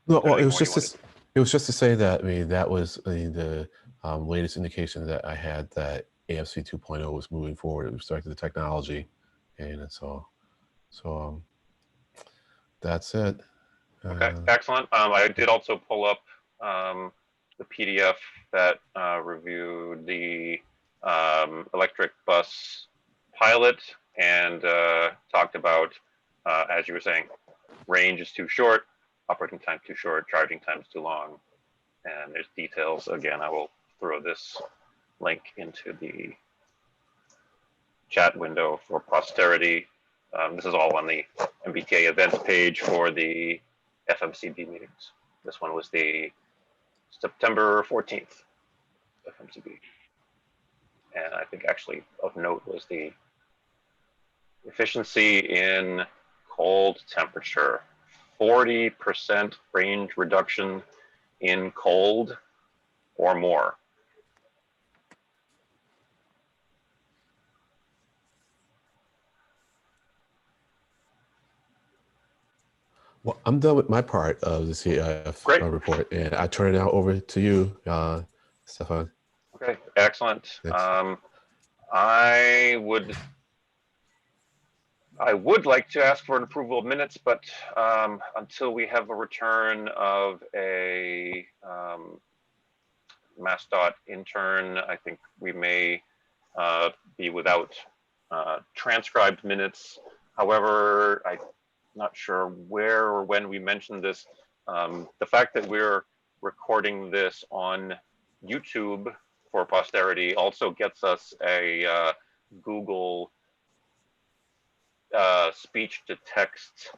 No, well, it was just to say that, I mean, that was the latest indication that I had that AFC 2.0 was moving forward with respect to the technology. And so that's it. Okay, excellent. I did also pull up the PDF that reviewed the electric bus pilot and talked about, as you were saying, range is too short, operating time too short, charging time is too long. And there's details. Again, I will throw this link into the chat window for posterity. This is all on the MBTA events page for the FMCB meetings. This one was the September 14th FMCB. And I think actually of note was the efficiency in cold temperature, 40% range reduction in cold or more. Well, I'm done with my part of the CIF report, and I turn it now over to you, Stefan. Okay, excellent. I would like to ask for an approval of minutes, but until we have a return of a MassDOT intern, I think we may be without transcribed minutes. However, I'm not sure where or when we mentioned this. The fact that we're recording this on YouTube for posterity also gets us a Google speech to text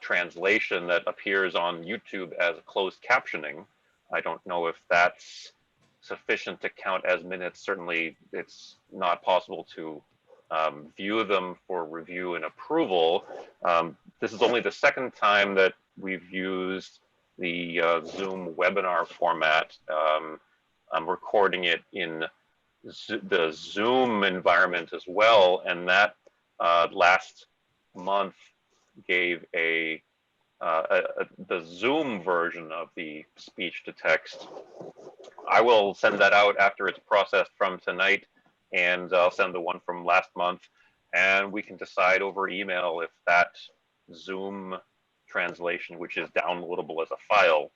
translation that appears on YouTube as closed captioning. I don't know if that's sufficient to count as minutes. Certainly, it's not possible to view them for review and approval. This is only the second time that we've used the Zoom webinar format. I'm recording it in the Zoom environment as well, and that last month gave the Zoom version of the speech to text. I will send that out after it's processed from tonight, and I'll send the one from last month, and we can decide over email if that Zoom translation, which is downloadable as a file,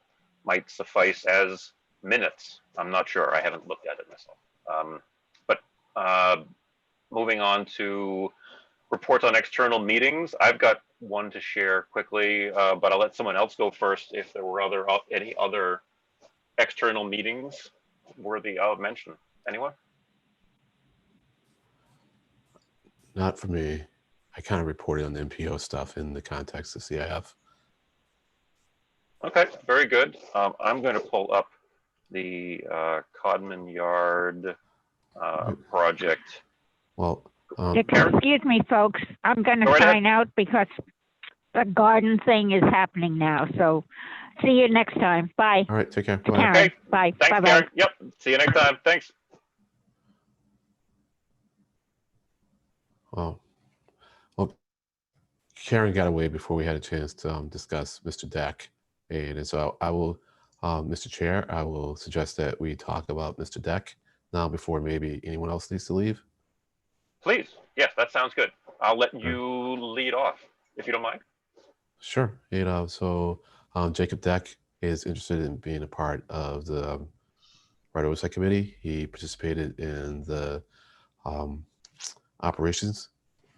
might suffice as minutes. I'm not sure. I haven't looked at it myself. But moving on to reports on external meetings, I've got one to share quickly, but I'll let someone else go first if there were any other external meetings worthy of mention. Anyone? Not for me. I kind of reported on the MPO stuff in the context of CIF. Okay, very good. I'm going to pull up the Codman Yard project. Well, Excuse me, folks. I'm going to Go right sign out because the garden thing is happening now. So see you next time. Bye. all right, take care. Bye. Karen. Okay. Bye. Thanks, Bye-bye. Karen. Yep. See you next time. Thanks. Well, Karen got away before we had a chance to discuss Mr. Deck. And so I will, Mr. Chair, I will suggest that we talk about Mr. Deck now before maybe anyone else needs to leave. Please. Yes, that sounds good. I'll let you lead off if you don't mind. Sure. So Jacob Deck is interested in being a part of the Right Oversight Committee. He participated in the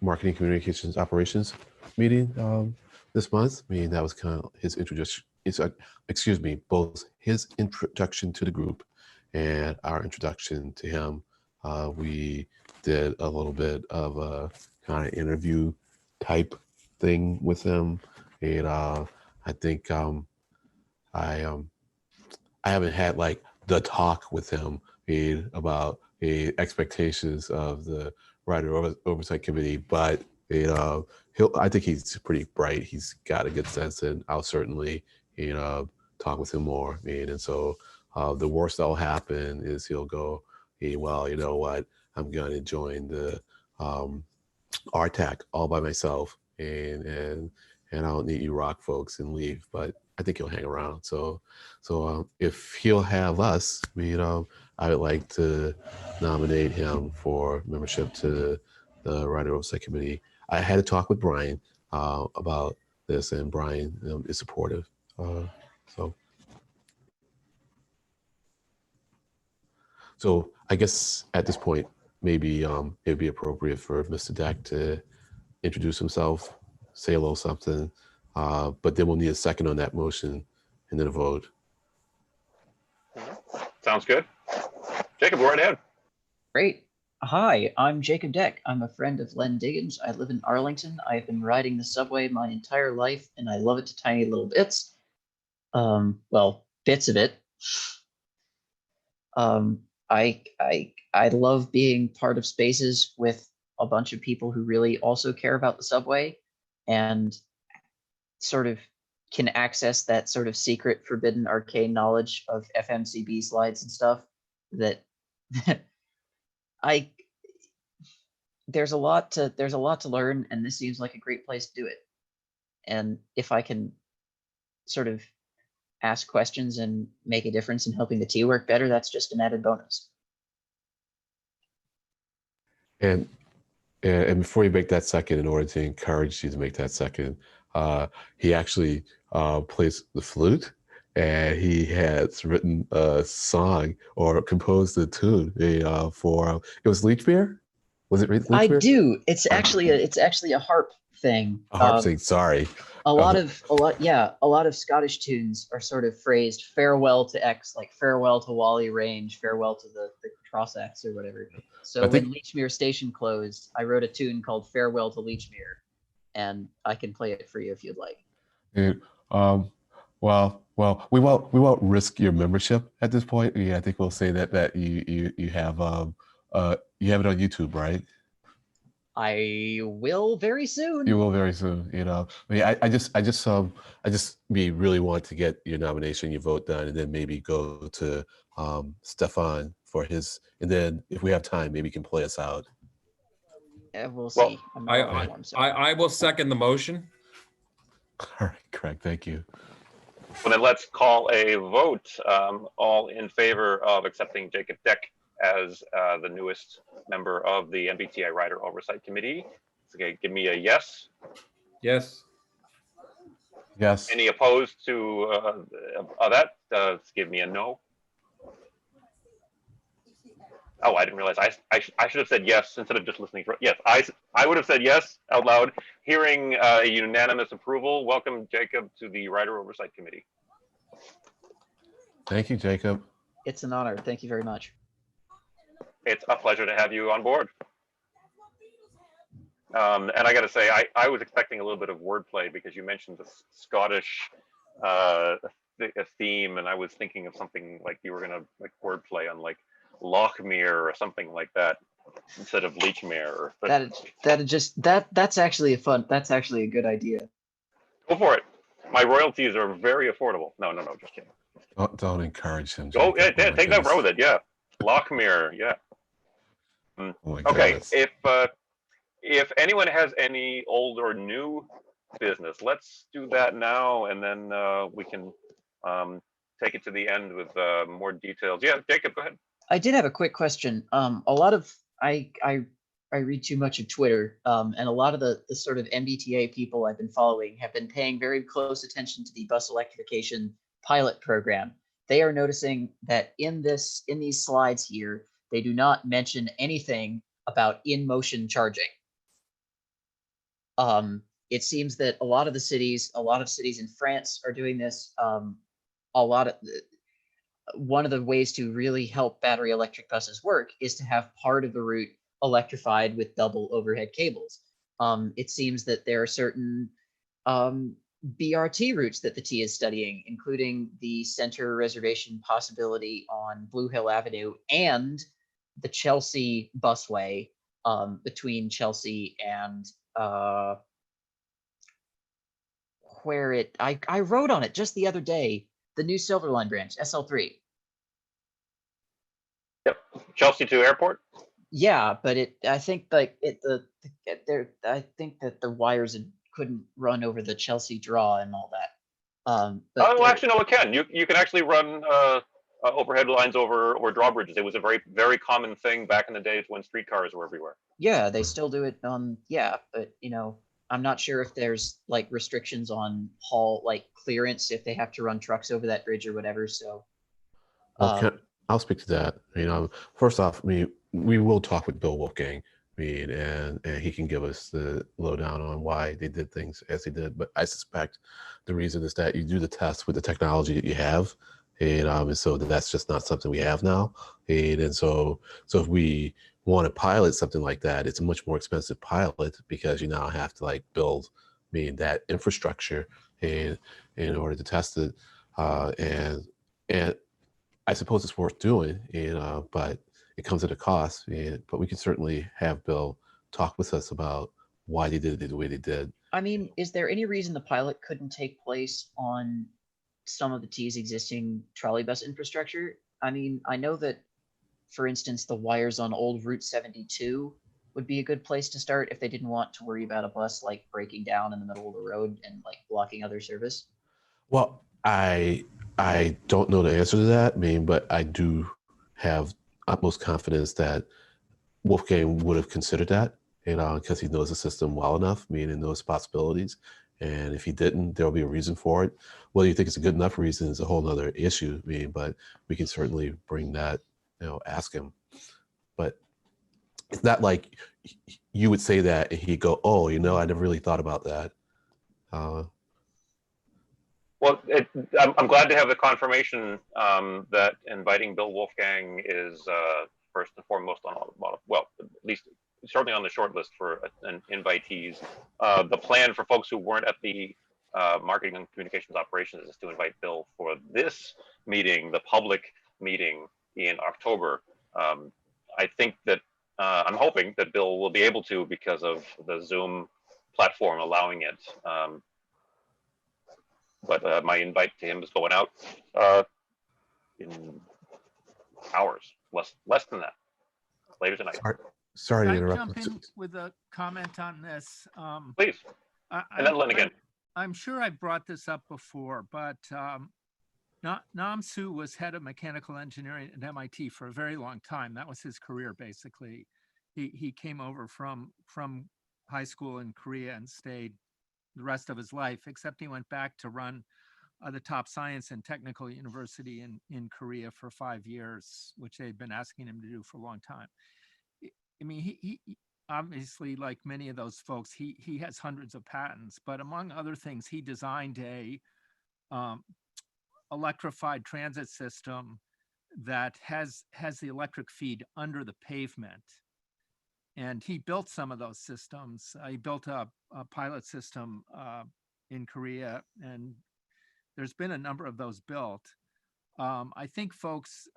marketing communications operations meeting this month. I mean, that was kind of his introduction. Both his introduction to the group and our introduction to him. We did a little bit of a kind of interview type thing with him, and I think I haven't had like the talk with him about expectations of the Rider Oversight Committee, but I think he's pretty bright. He's got a good sense, and I'll certainly talk with him more. And so the worst that'll happen is he'll go, hey, well, you know what? I'm going to join the RTAC all by myself, and I don't need you rock folks, and leave. But I think he'll hang around. So if he'll have us, I would like to nominate him for membership to the Rider Oversight Committee. I had a talk with Brian about this, and Brian is supportive. So I guess at this point, maybe it'd be appropriate for Mr. Deck to introduce himself, say a little something, but then we'll need a second on that motion and then a vote. Sounds good. Jacob, go right ahead. Great. Hi, I'm Jacob Deck. I'm a friend of Len Diggins. I live in Arlington. I've been riding the subway my entire life, and I love it to tiny little bits. Well, bits of it. I love being part of spaces with a bunch of people who really also care about the subway and sort of can access that sort of secret, forbidden, arcane knowledge of FMCB slides and stuff that there's a lot to learn, and this seems like a great place to do it. And if I can sort of ask questions and make a difference in helping the T work better, that's just an added bonus. And before you make that second, in order to encourage you to make that second, he actually plays the flute, and he has written a song or composed a tune for it was Leech Beer. Was it Leech I Beer? do. It's actually a harp thing. A harp thing. Sorry. A lot of Scottish tunes are sort of phrased farewell to X, like farewell to Wally Range, farewell to the Cross X or whatever. So when Leechmere Station closed, I wrote a tune called Farewell to Leechmere, and I can play it for you if you'd like. Well, we won't risk your membership at this point. Yeah, I think we'll say that you have it on YouTube, right? I will very soon. You will very soon. I mean, I just really want to get your nomination, your vote done, and then maybe go to Stefan for his, and then if we have time, maybe he can play us out. We'll see. I will second the motion. All right, Craig, thank you. Well, then let's call a vote. All in favor of accepting Jacob Deck as the newest member of the MBTA Rider Oversight Committee. Okay, give me a yes. Yes. Yes. Any opposed to that? Give me a no. Oh, I didn't realize. I should have said yes instead of just listening. Yes, I would have said yes out loud. Hearing a unanimous approval. Welcome, Jacob, to the Rider Oversight Committee. Thank you, Jacob. It's an honor. Thank you very much. It's a pleasure to have you on board. And I got to say, I was expecting a little bit of wordplay because you mentioned the Scottish theme, and I was thinking of something like you were going to like wordplay on like Lochmere or something like that instead of Leechmere. But That's actually that's actually a good idea. go for it. My royalties are very affordable. No, just kidding. Don't encourage him. Go, Jacob. yeah, Oh my take that goodness. row with it. Yeah, Lochmere. Yeah. Oh my Okay, goodness. if anyone has any old or new business, let's do that now, and then we can take it to the end with more details. Yeah, Jacob, go ahead. I did have a quick question. A lot of I read too much of Twitter, and a lot of the sort of MBTA people I've been following have been paying very close attention to the bus electrification pilot program. They are noticing that in these slides here, they do not mention anything about in-motion charging. It seems that a lot of cities in France are doing this. One of the ways to really help battery electric buses work is to have part of the route electrified with double overhead cables. It seems that there are certain BRT routes that the T is studying, including the center reservation possibility on Blue Hill Avenue and the Chelsea busway between Chelsea and I wrote on it just the other day, the new Silver Line branch, SL3. Yep, Chelsea to airport. Yeah, but I think that the wires couldn't run over the Chelsea draw and all that. Oh, actually, no, it can. You can actually run overhead lines over or drawbridges. It was a very common thing back in the days when streetcars were everywhere. Yeah, they still do it on. Yeah, but I'm not sure if there's like restrictions on clearance if they have to run trucks over that bridge or whatever. So, I'll speak to that. First off, we will talk with Bill Wolfgang, and he can give us the lowdown on why they did things as they did. But I suspect the reason is that you do the test with the technology that you have, and so that's just not something we have now. And so if we want to pilot something like that, it's a much more expensive pilot because you now have to like build that infrastructure in order to test it, and I suppose it's worth doing, but it comes at a cost. But we can certainly have Bill talk with us about why they did it the way they did. I mean, is there any reason the pilot couldn't take place on some of the T's existing trolley bus infrastructure? I mean, I know that, for instance, the wires on old Route 72 would be a good place to start if they didn't want to worry about a bus like breaking down in the middle of the road and like blocking other service. Well, I don't know the answer to that, but I do have utmost confidence that Wolfgang would have considered that, because he knows the system well enough, and knows possibilities. And if he didn't, there'll be a reason for it. Whether you think it's a good enough reason is a whole other issue, but we can certainly bring that, ask him. But it's not like you would say that and he'd go, oh, I never really thought about that. Well, I'm glad to have the confirmation that inviting Bill Wolfgang is first and foremost well, at least certainly on the short list for invitees. The plan for folks who weren't at the marketing and communications operations is to invite Bill for this meeting, the public meeting in October. I think that I'm hoping that Bill will be able to because of the Zoom platform allowing it. But my invite to him is going out in hours, less than that, later tonight. Sorry to Can I interrupt. jump in with a comment on this? Please. And then Lynn again. I'm sure I brought this up before, but Nam Su was head of mechanical engineering at MIT for a very long time. That was his career, basically. He came over from high school in Korea and stayed the rest of his life, except he went back to run the top science and technical university in Korea for 5 years, which they've been asking him to do for a long time. I mean, he obviously, like many of those folks, he has hundreds of patents, but among other things, he designed a electrified transit system that has the electric feed under the pavement. And he built some of those systems. He built a pilot system in Korea, and there's been a number of those built. I think folks,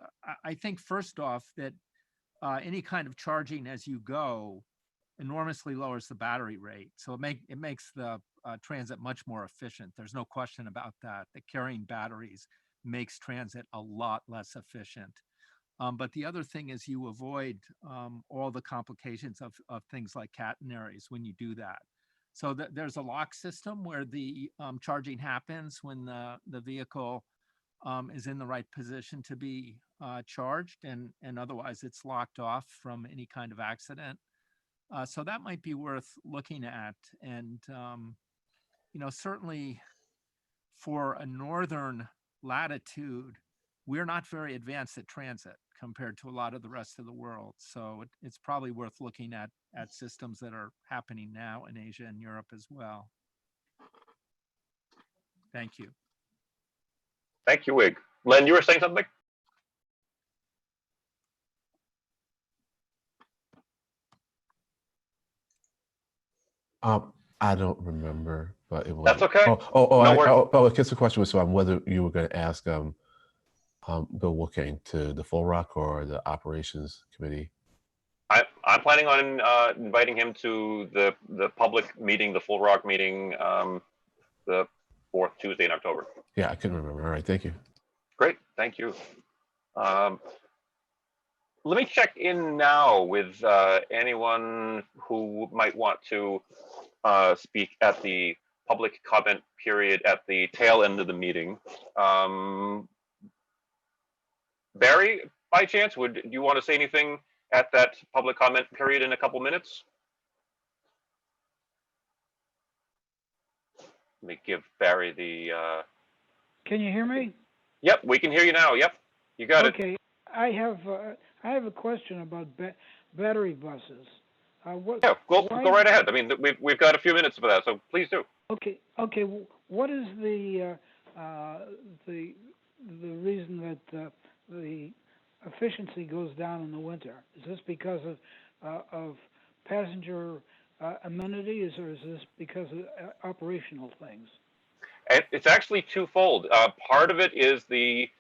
I think first off that any kind of charging as you go enormously lowers the battery rate. So it makes the transit much more efficient. There's no question about that. The carrying batteries makes transit a lot less efficient. But the other thing is you avoid all the complications of things like catenaries when you do that. So there's a lock system where the charging happens when the vehicle is in the right position to be charged, and otherwise it's locked off from any kind of accident. So that might be worth looking at. And, certainly for a northern latitude, we're not very advanced at transit compared to a lot of the rest of the world. So it's probably worth looking at systems that are happening now in Asia and Europe as well. Thank you. Thank you, Wig. Len, you were saying something? I don't remember, but it was. That's okay. I guess the question was whether you were going to ask Bill Wolfgang to the Full Rock or the Operations Committee. I'm planning on inviting him to the public meeting, the Full Rock meeting, the 4th Tuesday in October. Yeah, I couldn't remember. All right, thank you. Great, thank you. Let me check in now with anyone who might want to speak at the public comment period at the tail end of the meeting. Barry, by chance, do you want to say anything at that public comment period in a couple minutes? Let me give Barry the... Can you hear me? Yep, we can hear you now. Yep, you got it. Okay, I have a question about battery buses. Yeah, go right ahead. I mean, we've got a few minutes for that, so please do. Okay. What is the reason that the efficiency goes down in the winter? Is this because of passenger amenities, or is this because of operational things? It's actually twofold. Part of it is the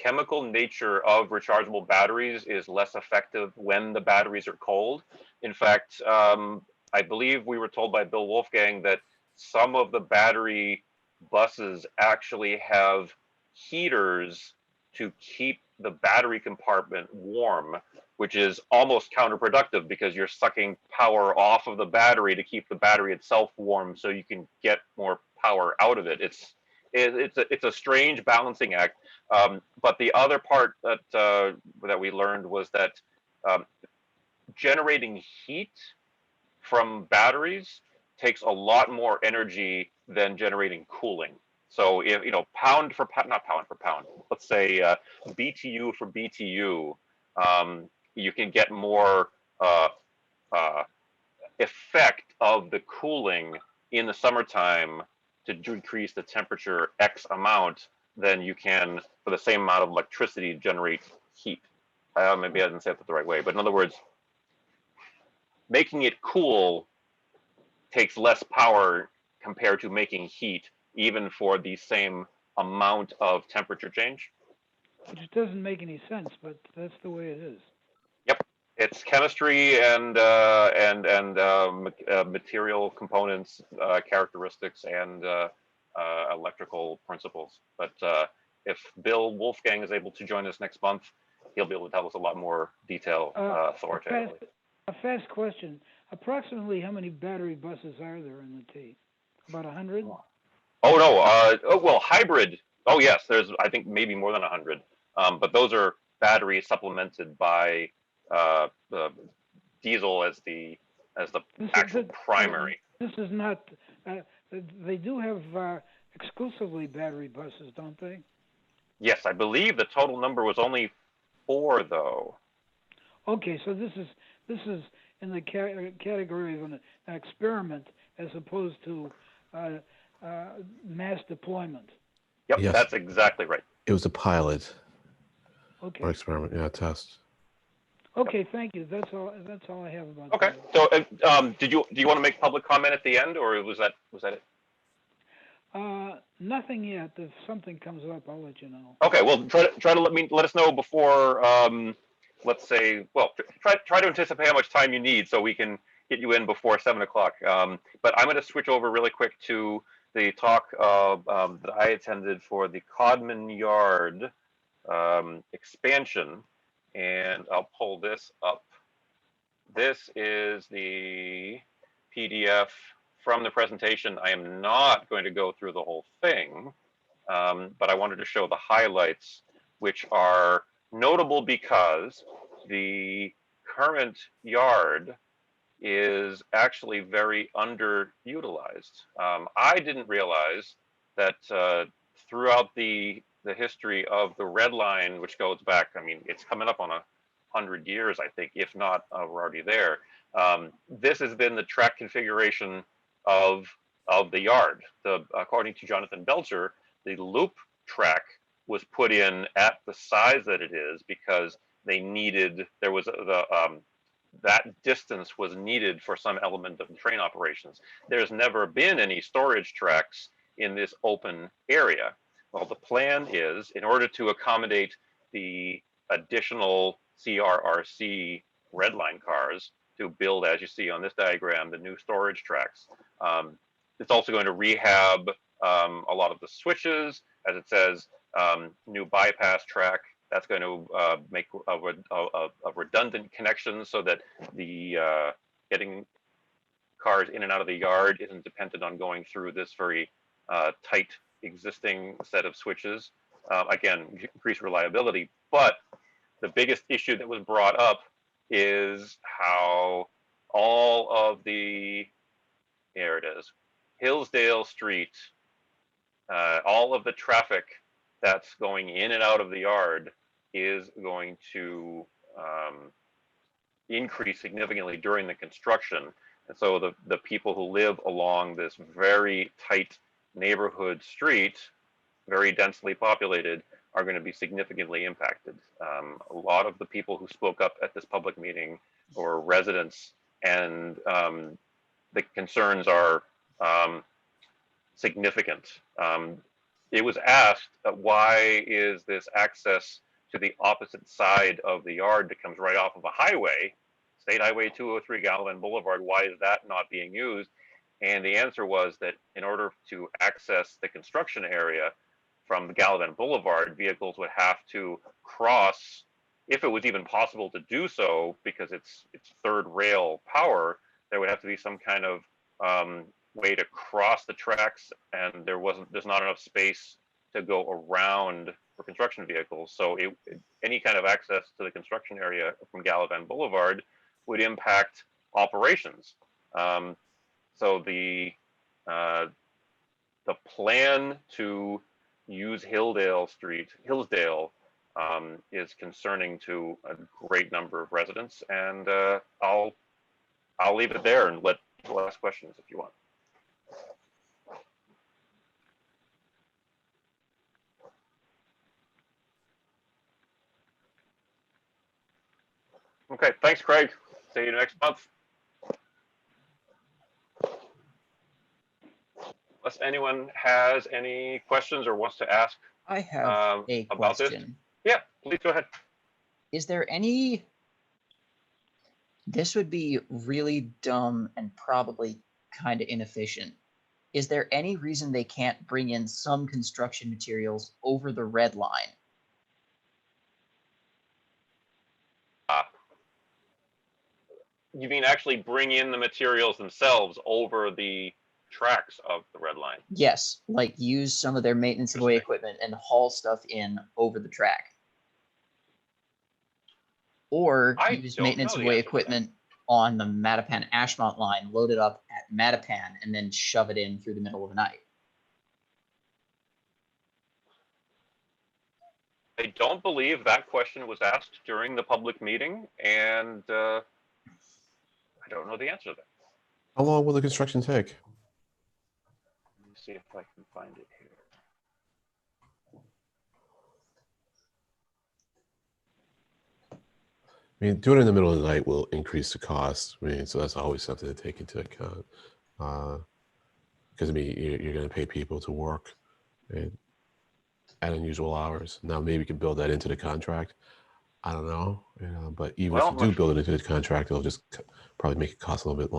chemical nature of rechargeable batteries is less effective when the batteries are cold. In fact, I believe we were told by Bill Wolfgang that some of the battery buses actually have heaters to keep the battery compartment warm, which is almost counterproductive because you're sucking power off of the battery to keep the battery itself warm so you can get more power out of it. It's a strange balancing act. But the other part that we learned was that generating heat from batteries takes a lot more energy than generating cooling. So if pound for pound, not pound for pound, let's say BTU for BTU, you can get more effect of the cooling in the summertime to decrease the temperature X amount than you can for the same amount of electricity generate heat. Maybe I didn't say that the right way, but in other words, making it cool takes less power compared to making heat, even for the same amount of temperature change. Which doesn't make any sense, but that's the way it is. Yep, it's chemistry and material components, characteristics, and electrical principles. But if Bill Wolfgang is able to join us next month, he'll be able to tell us a lot more detail authoritatively. A fast question. Approximately how many battery buses are there in the T? About 100? Oh, no. Well, hybrid. Oh, yes. There's, I think, maybe more than 100. But those are batteries supplemented by the diesel as the actual primary. This is not. They do have exclusively battery buses, don't they? Yes, I believe the total number was only 4, though. Okay, so this is in the category of an experiment as opposed to mass deployment. Yep, Yes. that's exactly right. It was a pilot Okay. or experiment, yeah, test. Okay, thank you. That's all I have about Okay. that. So, do you want to make public comment at the end, or was that it? Nothing yet. If something comes up, I'll let you know. Okay. Well, try to let us know before. Let's say, well, try to anticipate how much time you need so we can get you in before 7 o'clock. But I'm going to switch over really quick to the talk that I attended for the Codman Yard expansion, and I'll pull this up. This is the PDF from the presentation. I am not going to go through the whole thing, but I wanted to show the highlights, which are notable because the current yard is actually very underutilized. I didn't realize that throughout the history of the Red Line, which goes back, I mean, it's coming up on 100 years, I think, if not, we're already there. This has been the track configuration of the yard. According to Jonathan Belcher, the loop track was put in at the size that it is because they needed, there was that distance was needed for some element of the train operations. There's never been any storage tracks in this open area. Well, the plan is, in order to accommodate the additional CRRC Red Line cars, to build, as you see on this diagram, the new storage tracks. It's also going to rehab a lot of the switches, as it says, new bypass track. That's going to make a redundant connection so that the getting cars in and out of the yard isn't dependent on going through this very tight existing set of switches. Again, increase reliability. But the biggest issue that was brought up is how all of the, here it is, Hillsdale Street, all of the traffic that's going in and out of the yard is going to increase significantly during the construction. And so the people who live along this very tight neighborhood street, very densely populated, are going to be significantly impacted. A lot of the people who spoke up at this public meeting were residents, and the concerns are significant. It was asked, why is this access to the opposite side of the yard that comes right off of a highway, State Highway 203, Gallivan Boulevard, why is that not being used? And the answer was that in order to access the construction area from the Gallivan Boulevard, vehicles would have to cross, if it was even possible to do so, because it's third rail power, there would have to be some kind of way to cross the tracks, and there's not enough space to go around for construction vehicles. So any kind of access to the construction area from Gallivan Boulevard would impact operations. So the plan to use Hillsdale is concerning to a great number of residents, and I'll leave it there and let people ask questions if you want. Okay, thanks, Craig. See you next month. Unless anyone has any questions or wants to ask I have a about this. question. Yeah, please go ahead. Is there any, this would be really dumb and probably kind of inefficient. Is there any reason they can't bring in some construction materials over the red line? You mean actually bring in the materials themselves over the tracks of the red line? Yes, like use some of their maintenance of way equipment and haul stuff in over the track. Or use maintenance of way equipment on the Mattapan Ashmont line, load it up at Mattapan, and then shove it in through the middle of the night. I don't believe that question was asked during the public meeting, and I don't know the answer to that. How long will the construction take? Let me see if I can find it here. I mean, doing it in the middle of the night will increase the cost. I mean, so that's always something to take into account. Because I mean, you're going to pay people to work at unusual hours. Now, maybe you can build that into the contract. I don't know, but even if you do build it into the contract, it'll just probably make it cost a little bit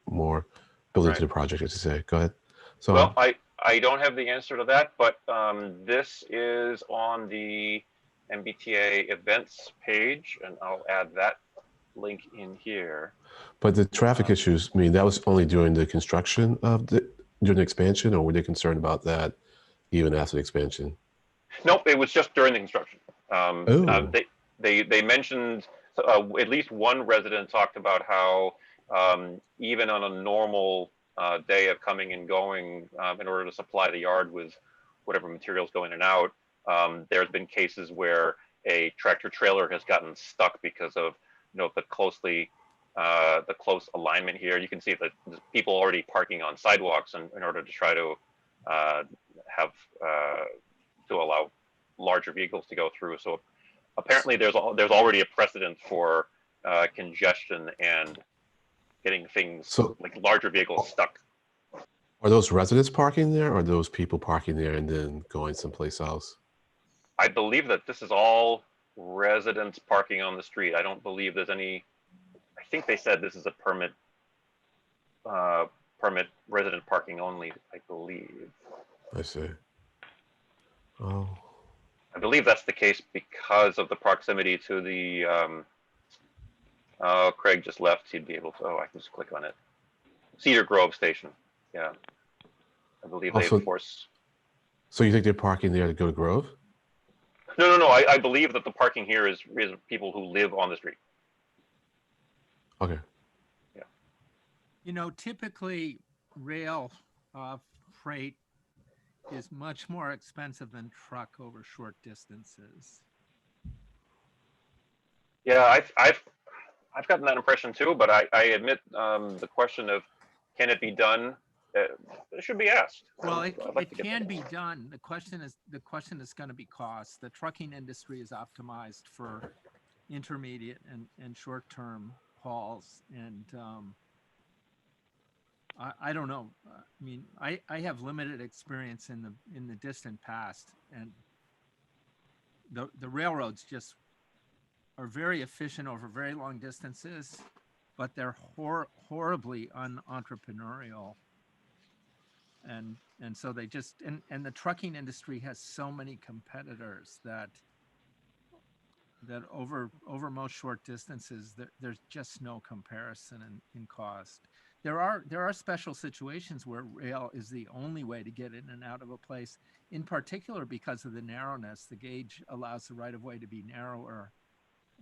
more. Build into the project, as you say. Go ahead. So, well, I don't have the answer to that, but this is on the MBTA events page, and I'll add that link in here. But the traffic issues, I mean, that was only during the construction of during the expansion, or were they concerned about that even after the expansion? Nope, it was just during the construction. They mentioned at least one resident talked about how even on a normal day of coming and going, in order to supply the yard with whatever materials go in and out, there's been cases where a tractor trailer has gotten stuck because of the close alignment here. You can see that there's people already parking on sidewalks in order to try to to allow larger vehicles to go through. So apparently there's already a precedent for congestion and getting things like larger vehicles stuck. Are those residents parking there, or are those people parking there and then going someplace else? I believe that this is all residents parking on the street. I don't believe there's any. I think they said this is a permit resident parking only, I believe. I see. Oh. I believe that's the case because of the proximity to the. Oh, Craig just left. He'd be able to. Oh, I can just click on it. Cedar Grove Station. Yeah, I believe they enforce. So you think they're parking there to go to Grove? No. I believe that the parking here is people who live on the street. Okay. Yeah. Typically rail freight is much more expensive than truck over short distances. Yeah, I've gotten that impression too, but I admit the question of can it be done, it should be asked. Well, it can be done. The question is going to be cost. The trucking industry is optimized for intermediate and short-term hauls, and I don't know. I mean, I have limited experience in the distant past, and the railroads just are very efficient over very long distances, but they're horribly unentrepreneurial. And so they just and the trucking industry has so many competitors that over most short distances there's just no comparison in cost. There are special situations where rail is the only way to get in and out of a place, in particular because of the narrowness. The gauge allows the right of way to be narrower,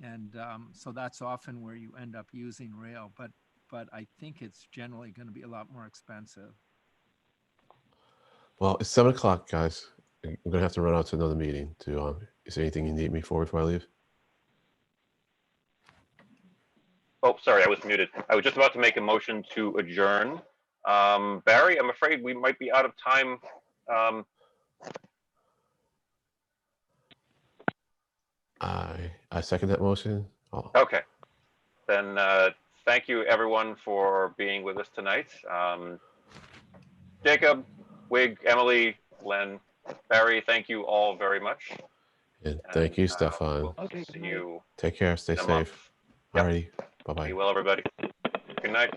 and so that's often where you end up using rail. But I think it's generally going to be a lot more expensive. Well, it's 7 o'clock, guys. I'm gonna have to run out to another meeting. Is there anything you need me for before I leave? Oh, sorry, I was muted. I was just about to make a motion to adjourn. Barry, I'm afraid we might be out of time. I second that motion. Oh. Okay, then thank you everyone for being with us tonight. Jacob, Wig, Emily, Len, Barry, thank you all very much. And thank you, Stefan. We'll see you. Take care. Stay safe. Yep. Alrighty. Bye-bye. Be well, everybody. Good night.